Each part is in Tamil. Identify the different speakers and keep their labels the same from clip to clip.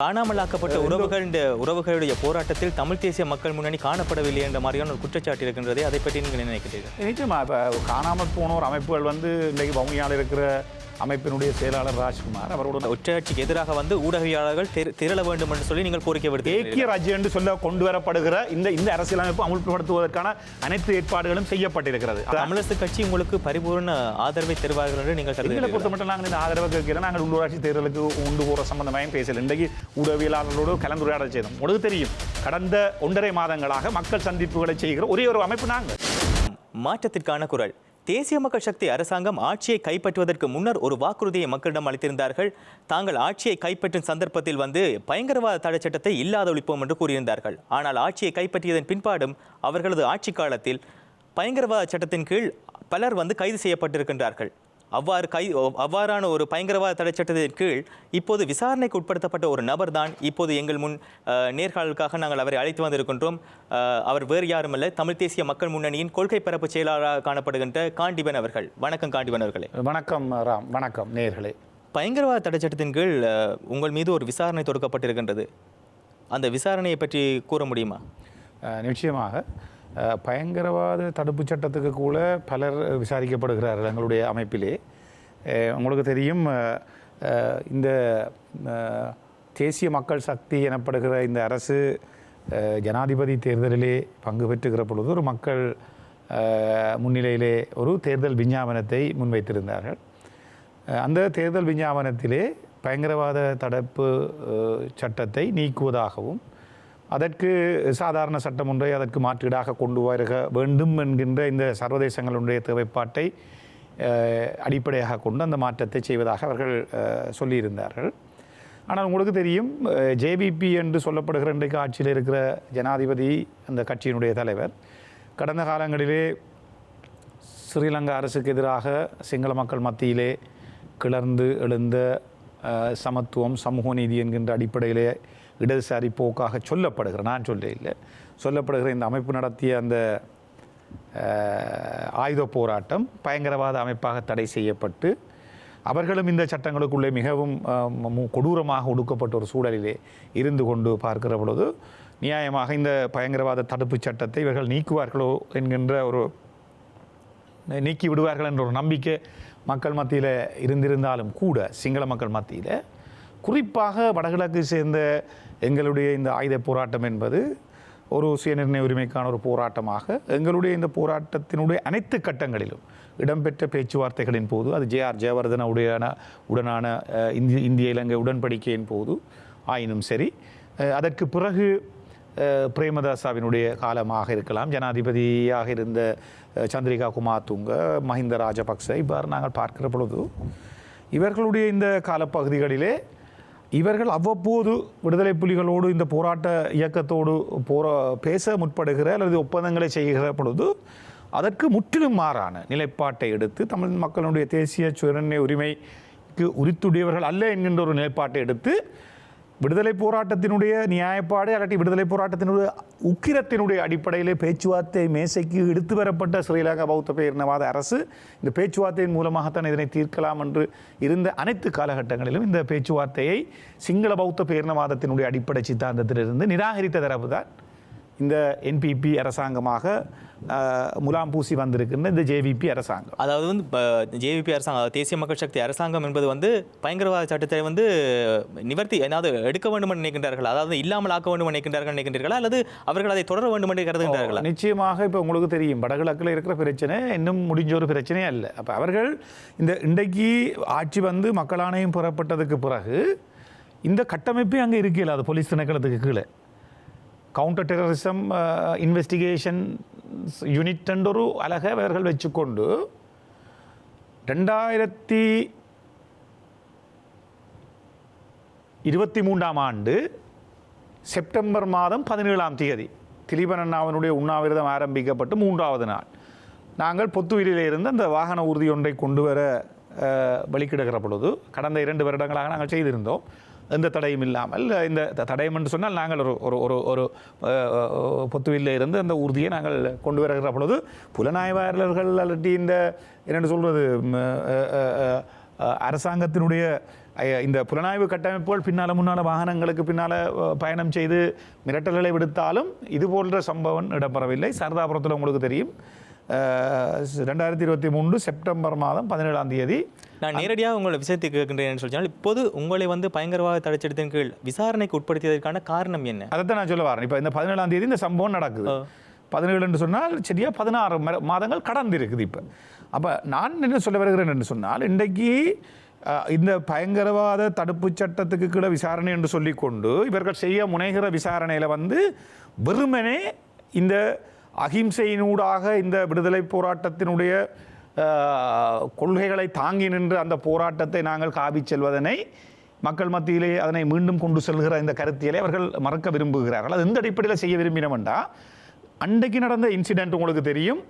Speaker 1: காணாமலாக்கப்பட்ட உறவுகளுடைய போராட்டத்தில் தமிழ் தேசிய மக்கள் முன்னணி காணப்படவில்லை என்ற மாதிரியான ஒரு குற்றச்சாட்டு இருக்கின்றதே, அதை பற்றி நீங்கள் என்ன நினைக்கிறீர்கள்?
Speaker 2: நிச்சயமா இப்போ காணாமல் போனோர் அமைப்புகள் இன்றைக்கு வவுனியாவில் இருக்கிற அமைப்பினுடைய செயலாளர் ராஜ்குமார் அவரோட
Speaker 1: ஒற்றையாட்சிக்கு எதிராக ஊடகவியலாளர்கள் திரள வேண்டும் என்று சொல்லி நீங்கள் கோரிக்கை விடுத்து
Speaker 2: ஏக்கிய ராஜ்யம் என்று சொல்ல கொண்டு வரப்படுகிற இந்த அரசியலமைப்பு அமுல்படுத்துவதற்கான அனைத்து ஏற்பாடுகளும் செய்யப்பட்டிருக்கிறது.
Speaker 1: தமிழரசு கட்சி உங்களுக்கு பரிபூர்ண ஆதரவை தருவார்கள் என்று நீங்கள்
Speaker 2: எங்களை பொறுத்த மட்டும் நாங்கள் இந்த ஆதரவை கேட்கிறோம். நாங்கள் உள்ளூராட்சி தேர்தலுக்கு உண்டு போகிற சம்பந்தமாகவும் பேசல. இன்றைக்கு ஊடகவியலாளர்களோடு கலந்துரையாடல் செய்தோம். உங்களுக்கு தெரியும், கடந்த 1.5 மாதங்களாக மக்கள் சந்திப்புகளை செய்கிற ஒரே ஒரு அமைப்பு நாங்கள்.
Speaker 1: மாற்றத்திற்கான குரல். தேசிய மக்கள் சக்தி அரசாங்கம் ஆட்சியை கைப்பற்றுவதற்கு முன்னர் ஒரு வாக்குறுதியை மக்களிடம் அளித்திருந்தார்கள். தாங்கள் ஆட்சியை கைப்பற்றும் சந்தர்ப்பத்தில் பயங்கரவாத தடை சட்டத்தை இல்லாத ஒழிப்போம் என்று கூறியிருந்தார்கள். ஆனால் ஆட்சியை கைப்பற்றியதன் பின்பாடும் அவர்களது ஆட்சி காலத்தில் பயங்கரவாத சட்டத்தின் கீழ் பலர் கைது செய்யப்பட்டிருக்கின்றார்கள். அவ்வாறான ஒரு பயங்கரவாத தடை சட்டத்தின் கீழ் இப்போது விசாரணைக்கு உட்படுத்தப்பட்ட ஒரு நபர் தான் இப்போது எங்கள் முன் நேர்காணலுக்காக நாங்கள் அவரை அழைத்து வந்திருக்கின்றோம். அவர் வேறு யாருமல்ல, தமிழ் தேசிய மக்கள் முன்னணியின் கொள்கை பரப்பு செயலாளராக காணப்படுகின்ற காண்டிபன் அவர்கள். வணக்கம் காண்டிபன் அவர்களே.
Speaker 2: வணக்கம் ராம். வணக்கம் நேயர்களே.
Speaker 1: பயங்கரவாத தடை சட்டத்தின் கீழ் உங்கள் மீது ஒரு விசாரணை தொடுக்கப்பட்டிருக்கின்றது. அந்த விசாரணையை பற்றி கூற முடியுமா?
Speaker 2: நிச்சயமாக. பயங்கரவாத தடுப்பு சட்டத்துக்கு கூட பலர் விசாரிக்கப்படுகிறார்கள் எங்களுடைய அமைப்பிலே. உங்களுக்கு தெரியும், இந்த தேசிய மக்கள் சக்தி எனப்படுகிற இந்த அரசு ஜனாதிபதி தேர்தலிலே பங்கு பெற்றுகிற பொழுது ஒரு மக்கள் முன்னிலையிலே ஒரு தேர்தல் விஞ்ஞாபனத்தை முன்வைத்திருந்தார்கள். அந்த தேர்தல் விஞ்ஞாபனத்திலே பயங்கரவாத தடுப்பு சட்டத்தை நீக்குவதாகவும் அதற்கு சாதாரண சட்டம் ஒன்றை அதற்கு மாற்றீடாக கொண்டு வர வேண்டும் என்கின்ற இந்த சர்வதேசங்களுடைய தேவைப்பாட்டை அடிப்படையாக கொண்டு அந்த மாற்றத்தை செய்வதாக அவர்கள் சொல்லியிருந்தார்கள். ஆனால் உங்களுக்கு தெரியும், ஜேவிபி என்று சொல்லப்படுகிற இன்றைக்கு ஆட்சியில் இருக்கிற ஜனாதிபதி அந்த கட்சியினுடைய தலைவர் கடந்த காலங்களிலே ஸ்ரீலங்கா அரசுக்கு எதிராக சிங்கள மக்கள் மத்தியிலே கிளர்ந்து எழுந்த சமத்துவம் சமூக நீதி என்கின்ற அடிப்படையிலே இடதுசாரி போக்காக சொல்லப்படுகிற, நான் சொல்ல இல்லை, சொல்லப்படுகிற இந்த அமைப்பு நடத்திய அந்த ஆயுத போராட்டம் பயங்கரவாத அமைப்பாக தடை செய்யப்பட்டு அவர்களும் இந்த சட்டங்களுக்குள்ளே மிகவும் கொடூரமாக ஒடுக்கப்பட்ட ஒரு சூழலிலே இருந்து கொண்டு பார்க்கிற பொழுது நியாயமாக இந்த பயங்கரவாத தடுப்பு சட்டத்தை இவர்கள் நீக்குவார்களோ என்கின்ற ஒரு நீக்கி விடுவார்கள் என்ற ஒரு நம்பிக்கை மக்கள் மத்தியில் இருந்திருந்தாலும் கூட சிங்கள மக்கள் மத்தியில், குறிப்பாக வடகிழக்கு சேர்ந்த எங்களுடைய இந்த ஆயுத போராட்டம் என்பது ஒரு சுயநிர்ணய உரிமைக்கான ஒரு போராட்டமாக எங்களுடைய இந்த போராட்டத்தினுடைய அனைத்து கட்டங்களிலும் இடம்பெற்ற பேச்சுவார்த்தைகளின் போது, அது ஜே.ஆர். ஜெயவர்தன உடனான இந்திய இலங்கை உடன்படிக்கையின் போது ஆயினும் சரி, அதற்கு பிறகு பிரேமதாசாவினுடைய காலமாக இருக்கலாம், ஜனாதிபதியாக இருந்த சந்திரிகா குமாரதுங்க, மஹிந்த ராஜபக்ச, இவ்வாறு நாங்கள் பார்க்கிற பொழுது இவர்களுடைய இந்த காலப்பகுதிகளிலே இவர்கள் அவ்வப்போது விடுதலை புலிகளோடு இந்த போராட்ட இயக்கத்தோடு பேச முற்படுகிற அல்லது ஒப்பந்தங்களை செய்கிற பொழுது அதற்கு முற்றிலும் மாறான நிலைப்பாட்டை எடுத்து தமிழ் மக்களுடைய தேசிய சுயநிர்ணய உரிமைக்கு உரித்துடையவர்கள் அல்ல என்கின்ற ஒரு நிலைப்பாட்டை எடுத்து விடுதலை போராட்டத்தினுடைய நியாயப்பாடு அல்லாட்டி விடுதலை போராட்டத்தினுடைய உக்கிரத்தினுடைய அடிப்படையிலே பேச்சுவார்த்தை மேசைக்கு எடுத்து வரப்பட்ட ஸ்ரீலங்கா பௌத்த பேரினவாத அரசு இந்த பேச்சுவார்த்தையின் மூலமாகத்தான் இதனை தீர்க்கலாம் என்று இருந்த அனைத்து காலகட்டங்களிலும் இந்த பேச்சுவார்த்தையை சிங்கள பௌத்த பேரினவாதத்தினுடைய அடிப்படை சித்தாந்தத்திலிருந்து நிராகரித்த தரப்பு தான் இந்த என்பிபி அரசாங்கமாக முலாம் பூசி வந்திருக்கின்ற இந்த ஜேவிபி அரசாங்கம்.
Speaker 1: அதாவது ஜேவிபி அரசாங்கம், தேசிய மக்கள் சக்தி அரசாங்கம் என்பது பயங்கரவாத சட்டத்தை நிவர்த்தி எடுக்க வேண்டும் என்று நினைக்கின்றார்கள், அதாவது இல்லாமல் ஆக்க வேண்டும் நினைக்கின்றார்கள் நினைக்கின்றீர்களா, அல்லது அவர்கள் அதை தொடர வேண்டும் என்று கருதுகின்றார்களா?
Speaker 2: நிச்சயமாக. இப்போ உங்களுக்கு தெரியும், வடகிழக்கில் இருக்கிற பிரச்சனை இன்னும் முடிஞ்ச ஒரு பிரச்சனையே அல்ல. அப்போ அவர்கள் இந்த இன்றைக்கு ஆட்சி மக்கள் ஆணையம் பெறப்பட்டதுக்கு பிறகு இந்த கட்டமைப்பே அங்கே இருக்கல, அது போலீஸ் திணைக்களத்துக்கு கீழே கவுண்டர் டெரரிசம் இன்வெஸ்டிகேஷன் யூனிட் என்ற ஒரு அழகை அவர்கள் வச்சுக்கொண்டு 2023ஆம் ஆண்டு செப்டம்பர் மாதம் 17ஆம் தேதி திலீபன் அண்ணாவினுடைய உண்ணாவிரதம் ஆரம்பிக்கப்பட்டு 3வது நாள் நாங்கள் பொத்துவிலே இருந்து அந்த வாகன ஊர்தி ஒன்றை கொண்டு வர வழிகிடுகிற பொழுது கடந்த 2 வருடங்களாக நாங்கள் செய்திருந்தோம். எந்த தடையும் இல்லாமல், இந்த தடயம் என்று சொன்னால் நாங்கள் ஒரு பொத்துவில்லை இருந்து அந்த ஊர்தியை நாங்கள் கொண்டு வருகிற பொழுது புலனாய்வாளர்கள் அல்லது இந்த என்னென்னு சொல்கிறது அரசாங்கத்தினுடைய இந்த புலனாய்வு கட்டமைப்புகள் பின்னால் முன்னால் வாகனங்களுக்கு பின்னால் பயணம் செய்து மிரட்டல்களை விடுத்தாலும் இது போன்ற சம்பவம் இடம்பெறவில்லை. சரதாபுரத்தில் உங்களுக்கு தெரியும் 2023 செப்டம்பர் மாதம் 17ஆம் தேதி
Speaker 1: நான் நேரடியாக உங்களை விஷயத்தை கேட்கின்றேன் சொல்லினால் இப்போது உங்களை வந்து பயங்கரவாத தடைச்சட்டத்தின் கீழ் விசாரணைக்கு உட்படுத்தியதற்கான காரணம் என்ன?
Speaker 2: அதைத்தான் நான் சொல்ல வரேன். இப்போ இந்த 17ஆம் தேதி இந்த சம்பவம் நடக்குது. 17 என்று சொன்னால் சரியா 16 மாதங்கள் கடந்து இருக்குது. இப்போ அப்போ நான் என்ன சொல்ல வருகிறேன் என்று சொன்னால், இன்றைக்கு இந்த பயங்கரவாத தடுப்பு சட்டத்துக்கு கீழே விசாரணை என்று சொல்லிக்கொண்டு இவர்கள் செய்ய முனைகிற விசாரணையில் வந்து வெறுமனே இந்த அகிம்சையினூடாக இந்த விடுதலை போராட்டத்தினுடைய கொள்கைகளை தாங்கி நின்று அந்த போராட்டத்தை நாங்கள் காவிச் செல்வதனை மக்கள் மத்தியிலே அதனை மீண்டும் கொண்டு செல்கிற இந்த கருத்தியலை அவர்கள் மறக்க விரும்புகிறார்கள். அது எந்த அடிப்படையில் செய்ய விரும்பினோம்டா, அன்றைக்கு நடந்த இன்சிடென்ட் உங்களுக்கு தெரியும்.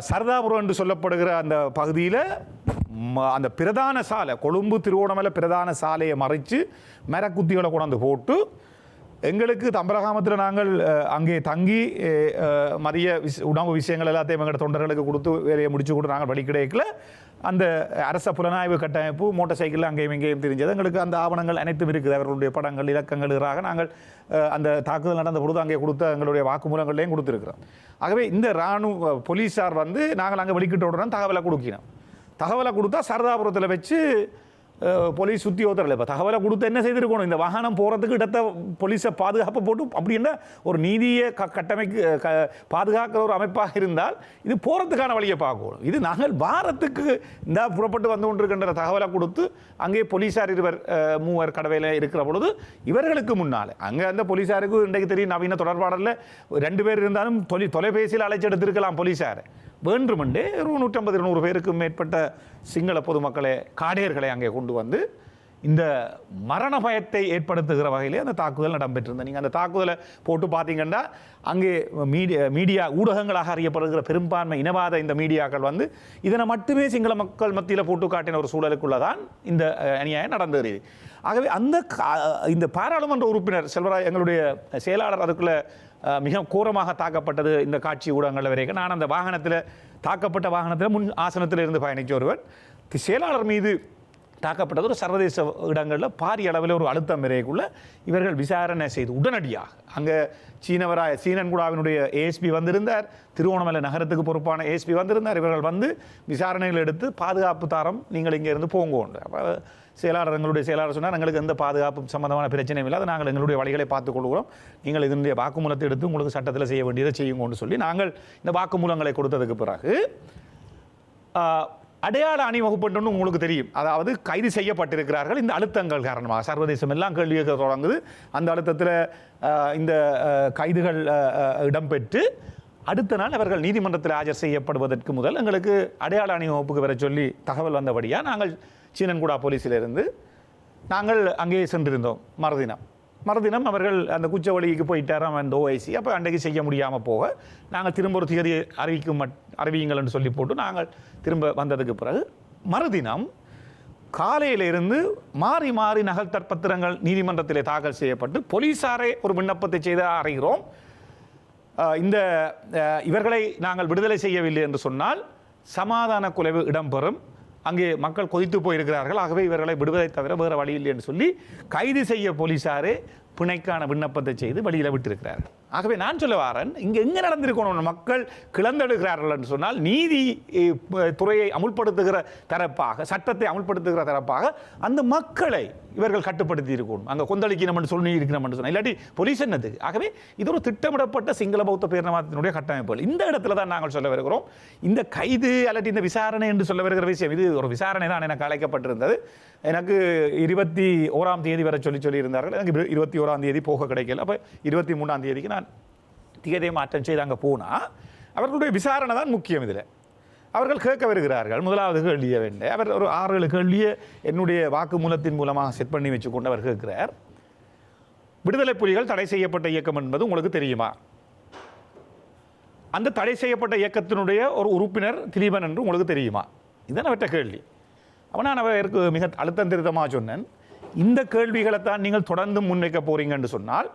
Speaker 2: சரதாபுரம் என்று சொல்லப்படுகிற அந்த பகுதியில் அந்த பிரதான சாலை, கொழும்பு திருவோணமலை பிரதான சாலையை மறைச்சு மரக்குத்திகளை கொண்டாந்து போட்டு எங்களுக்கு தம்பரகாமத்தில் நாங்கள் அங்கே தங்கி மதிய உணவு விஷயங்கள் எல்லாத்தையும் எங்களோட தொண்டர்களுக்கு கொடுத்து வேலையை முடிச்சு கொடுத்து நாங்கள் வழி கிடைக்கல. அந்த அரச புலனாய்வு கட்டமைப்பு மோட்டார் சைக்கிளில் அங்கேயும் இங்கேயும் தெரிஞ்சது. எங்களுக்கு அந்த ஆவணங்கள் அனைத்தும் இருக்குது. அவர்களுடைய படங்கள் இலக்கங்கள் எதிராக நாங்கள் அந்த தாக்குதல் நடந்த பொழுது அங்கே கொடுத்த எங்களுடைய வாக்குமூலங்களையும் கொடுத்துருக்கிறோம். ஆகவே இந்த இராணுவ போலீஸார் வந்து நாங்கள் அங்கே வெளிக்கிட்ட உடனே தகவலை கொடுக்கணும். தகவலை கொடுத்தா சரதாபுரத்தில் வச்சு போலீஸ் உத்தியோகத்தர்கள் இப்போ தகவலை கொடுத்து என்ன செய்திருக்கணும், இந்த வாகனம் போகிறதுக்கு இடத்த போலீஸை பாதுகாப்பு போட்டு அப்படின்னா ஒரு நீதியை பாதுகாக்கிற ஒரு அமைப்பாக இருந்தால் இது போகிறதுக்கான வழியை பார்க்கணும். இது நாங்கள் வாரத்துக்கு இந்த புறப்பட்டு வந்து கொண்டிருக்கின்ற தகவலை கொடுத்து அங்கே போலீஸார் 2 கடவையில் இருக்கிற பொழுது இவர்களுக்கு முன்னால் அங்கே அந்த போலீஸாருக்கு இன்றைக்கு தெரியும் நவீன தொடர்பாடலில் 2 பேர் இருந்தாலும் தொலைபேசியில் அழைச்சி எடுத்திருக்கலாம் போலீஸார். வேண்டுமென்றே 150-200 பேருக்கும் மேற்பட்ட சிங்கள பொதுமக்களை காடையர்களை அங்கே கொண்டு வந்து இந்த மரண பயத்தை ஏற்படுத்துகிற வகையிலே அந்த தாக்குதல் இடம்பெற்றிருந்தது. நீங்கள் அந்த தாக்குதலை போட்டு பார்த்தீங்கன்னா அங்கே மீடியா ஊடகங்களாக அறியப்படுகிற பெரும்பான்மை இனவாத இந்த மீடியாக்கள் வந்து இதனை மட்டுமே சிங்கள மக்கள் மத்தியில் போட்டு காட்டின ஒரு சூழலுக்குள்ளதான் இந்த அநியாயம் நடந்தது. ஆகவே இந்த பாராளுமன்ற உறுப்பினர் செல்வராஜ் எங்களுடைய செயலாளர் அதுக்குள்ளே மிக கோரமாக தாக்கப்பட்டது இந்த காட்சி ஊடகங்கள் வரைக்கும். நான் அந்த வாகனத்தில் தாக்கப்பட்ட வாகனத்தில் முன் ஆசனத்தில் இருந்து பயணித்த ஒருவர் செயலாளர் மீது தாக்கப்பட்டது ஒரு சர்வதேச இடங்களில் பாரிய அளவில் ஒரு அழுத்தம் வரைக்குள்ள இவர்கள் விசாரணை செய்து உடனடியாக அங்கே சீனன்குடாவினுடைய ஏஎஸ்பி வந்திருந்தார், திருவோணமலை நகரத்துக்கு பொறுப்பான ஏஎஸ்பி வந்திருந்தார். இவர்கள் வந்து விசாரணைகள் எடுத்து பாதுகாப்பு தாரம் நீங்கள் இங்கே இருந்து போங்கோண்டு. அப்போ எங்களுடைய செயலாளர் சொன்னார், எங்களுக்கு எந்த பாதுகாப்பு சம்பந்தமான பிரச்சனையும் இல்லை, அதை நாங்கள் எங்களுடைய வழிகளை பார்த்துக் கொள்கிறோம், நீங்கள் இதனுடைய வாக்குமூலத்தை எடுத்து உங்களுக்கு சட்டத்தில் செய்ய வேண்டியதை செய்யுங்கன்னு சொல்லி நாங்கள் இந்த வாக்குமூலங்களை கொடுத்ததுக்கு பிறகு அடையாள அணிவகுப்புன்னு உங்களுக்கு தெரியும். அதாவது கைது செய்யப்பட்டிருக்கிறார்கள் இந்த அழுத்தங்கள் காரணமாக. சர்வதேசம் எல்லாம் கேள்வி கேட்க தொடங்குது. அந்த அழுத்தத்தில் இந்த கைதுகள் இடம்பெற்று அடுத்த நாள் அவர்கள் நீதிமன்றத்தில் ஆஜர் செய்யப்படுவதற்கு முதல் எங்களுக்கு அடையாள அணிவகுப்புக்கு வர சொல்லி தகவல் வந்தபடியாக நாங்கள் சீனன்குடா போலீஸிலிருந்து நாங்கள் அங்கே சென்றிருந்தோம். மறுதினம் அவர்கள் அந்த குச்சவெளிக்கு போயிட்டாராம் அந்த ஓஐசி. அப்போ அன்றைக்கு செய்ய முடியாமல் போக நாங்கள் திரும்ப ஒரு திகதி அறிவியுங்கள் என்று சொல்லி போட்டு நாங்கள் திரும்ப வந்ததுக்கு பிறகு மறுதினம் காலையிலிருந்து மாறி மாறி நகல் தற்பத்திரங்கள் நீதிமன்றத்திலே தாக்கல் செய்யப்பட்டு போலீஸாரே ஒரு விண்ணப்பத்தை செய்து அறிகிறோம். இந்த இவர்களை நாங்கள் விடுதலை செய்யவில்லை என்று சொன்னால் சமாதான குலைவு இடம்பெறும், அங்கே மக்கள் கொதித்து போயிருக்கிறார்கள், ஆகவே இவர்களை விடுவதை தவிர வேறு வழி இல்லை என்று சொல்லி கைது செய்ய போலீஸாரே பிணைக்கான விண்ணப்பத்தை செய்து வழியில் விட்டிருக்கிறார்கள். ஆகவே நான் சொல்ல வாரன், இங்கே எங்கே நடந்திருக்கணும், மக்கள் கிளந்தெடுக்கிறார்கள் என்று சொன்னால் நீதி துறையை அமுல்படுத்துகிற தரப்பாக, சட்டத்தை அமுல்படுத்துகிற தரப்பாக அந்த மக்களை இவர்கள் கட்டுப்படுத்தி இருக்கணும். அங்கே கொந்தளிக்கணும் சொல்லி இருக்கணும் சொன்னால் இல்லாட்டி போலீஸ் என்னதுக்கு? ஆகவே இது ஒரு திட்டமிடப்பட்ட சிங்கள பௌத்த பேரினவாதத்தினுடைய கட்டமைப்புகள். இந்த இடத்துல தான் நாங்கள் சொல்ல வருகிறோம். இந்த கைது அல்லது இந்த விசாரணை என்று சொல்ல வருகிற விஷயம் இது ஒரு விசாரணை தான் எனக்கு அழைக்கப்பட்டிருந்தது. எனக்கு 21ஆம் தேதி வரை சொல்லியிருந்தார்கள். எனக்கு 21ஆம் தேதி போக கிடைக்கல. அப்போ 23ஆம் தேதிக்கு நான் திகதியை மாற்றம் செய்து அங்கே போனால் அவர்களுடைய விசாரணை தான் முக்கியம். இதில் அவர்கள் கேட்க வருகிறார்கள். முதலாவது கேள்வியை வேண்டே அவர் ஒரு 6-7 கேள்வியை என்னுடைய வாக்குமூலத்தின் மூலமாக செட் பண்ணி வச்சு கொண்டு அவர் கேட்கிறார். விடுதலை புலிகள் தடை செய்யப்பட்ட இயக்கம் என்பது உங்களுக்கு தெரியுமா? அந்த தடை செய்யப்பட்ட இயக்கத்தினுடைய ஒரு உறுப்பினர் திலீபன் என்று உங்களுக்கு தெரியுமா? இதுதான் அவற்ற கேள்வி. அவன் நான் அவருக்கு மிக அழுத்தம் திருத்தமாக சொன்னேன், இந்த கேள்விகளை தான் நீங்கள் தொடர்ந்து முன்வைக்க போறீங்க என்று சொன்னால்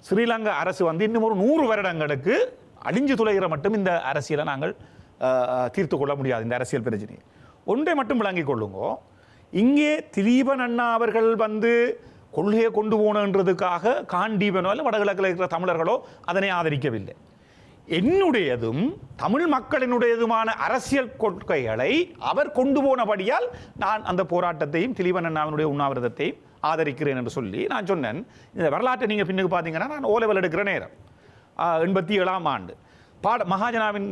Speaker 2: ஸ்ரீலங்கா அரசு வந்து இன்னும் ஒரு 100 வருடங்களுக்கு அழிஞ்சு துளைகிற மட்டும் இந்த அரசியலை நாங்கள் தீர்த்து கொள்ள முடியாது. இந்த அரசியல் பிரச்சனை ஒன்றை மட்டும் விளங்கிக் கொள்ளுங்கோ, இங்கே திலீபன் அண்ணா அவர்கள் வந்து கொள்கையை கொண்டு போனன்றதுக்காக காண்டீபனோ இல்லை வடகிழக்கில் இருக்கிற தமிழர்களோ அதனை ஆதரிக்கவில்லை. என்னுடையதும் தமிழ் மக்களினுடையதுமான அரசியல் கொள்கைகளை அவர் கொண்டு போனபடியால் நான் அந்த போராட்டத்தையும் திலீபன் அண்ணாவினுடைய உண்ணாவிரதத்தையும் ஆதரிக்கிறேன் என்று சொல்லி நான் சொன்னேன். இந்த வரலாற்றை நீங்கள் பின்னுக்கு பார்த்தீங்கன்னா நான் ஓலெவல் எடுக்கிற நேரம் 87ஆம் ஆண்டு மகாஜனாவின்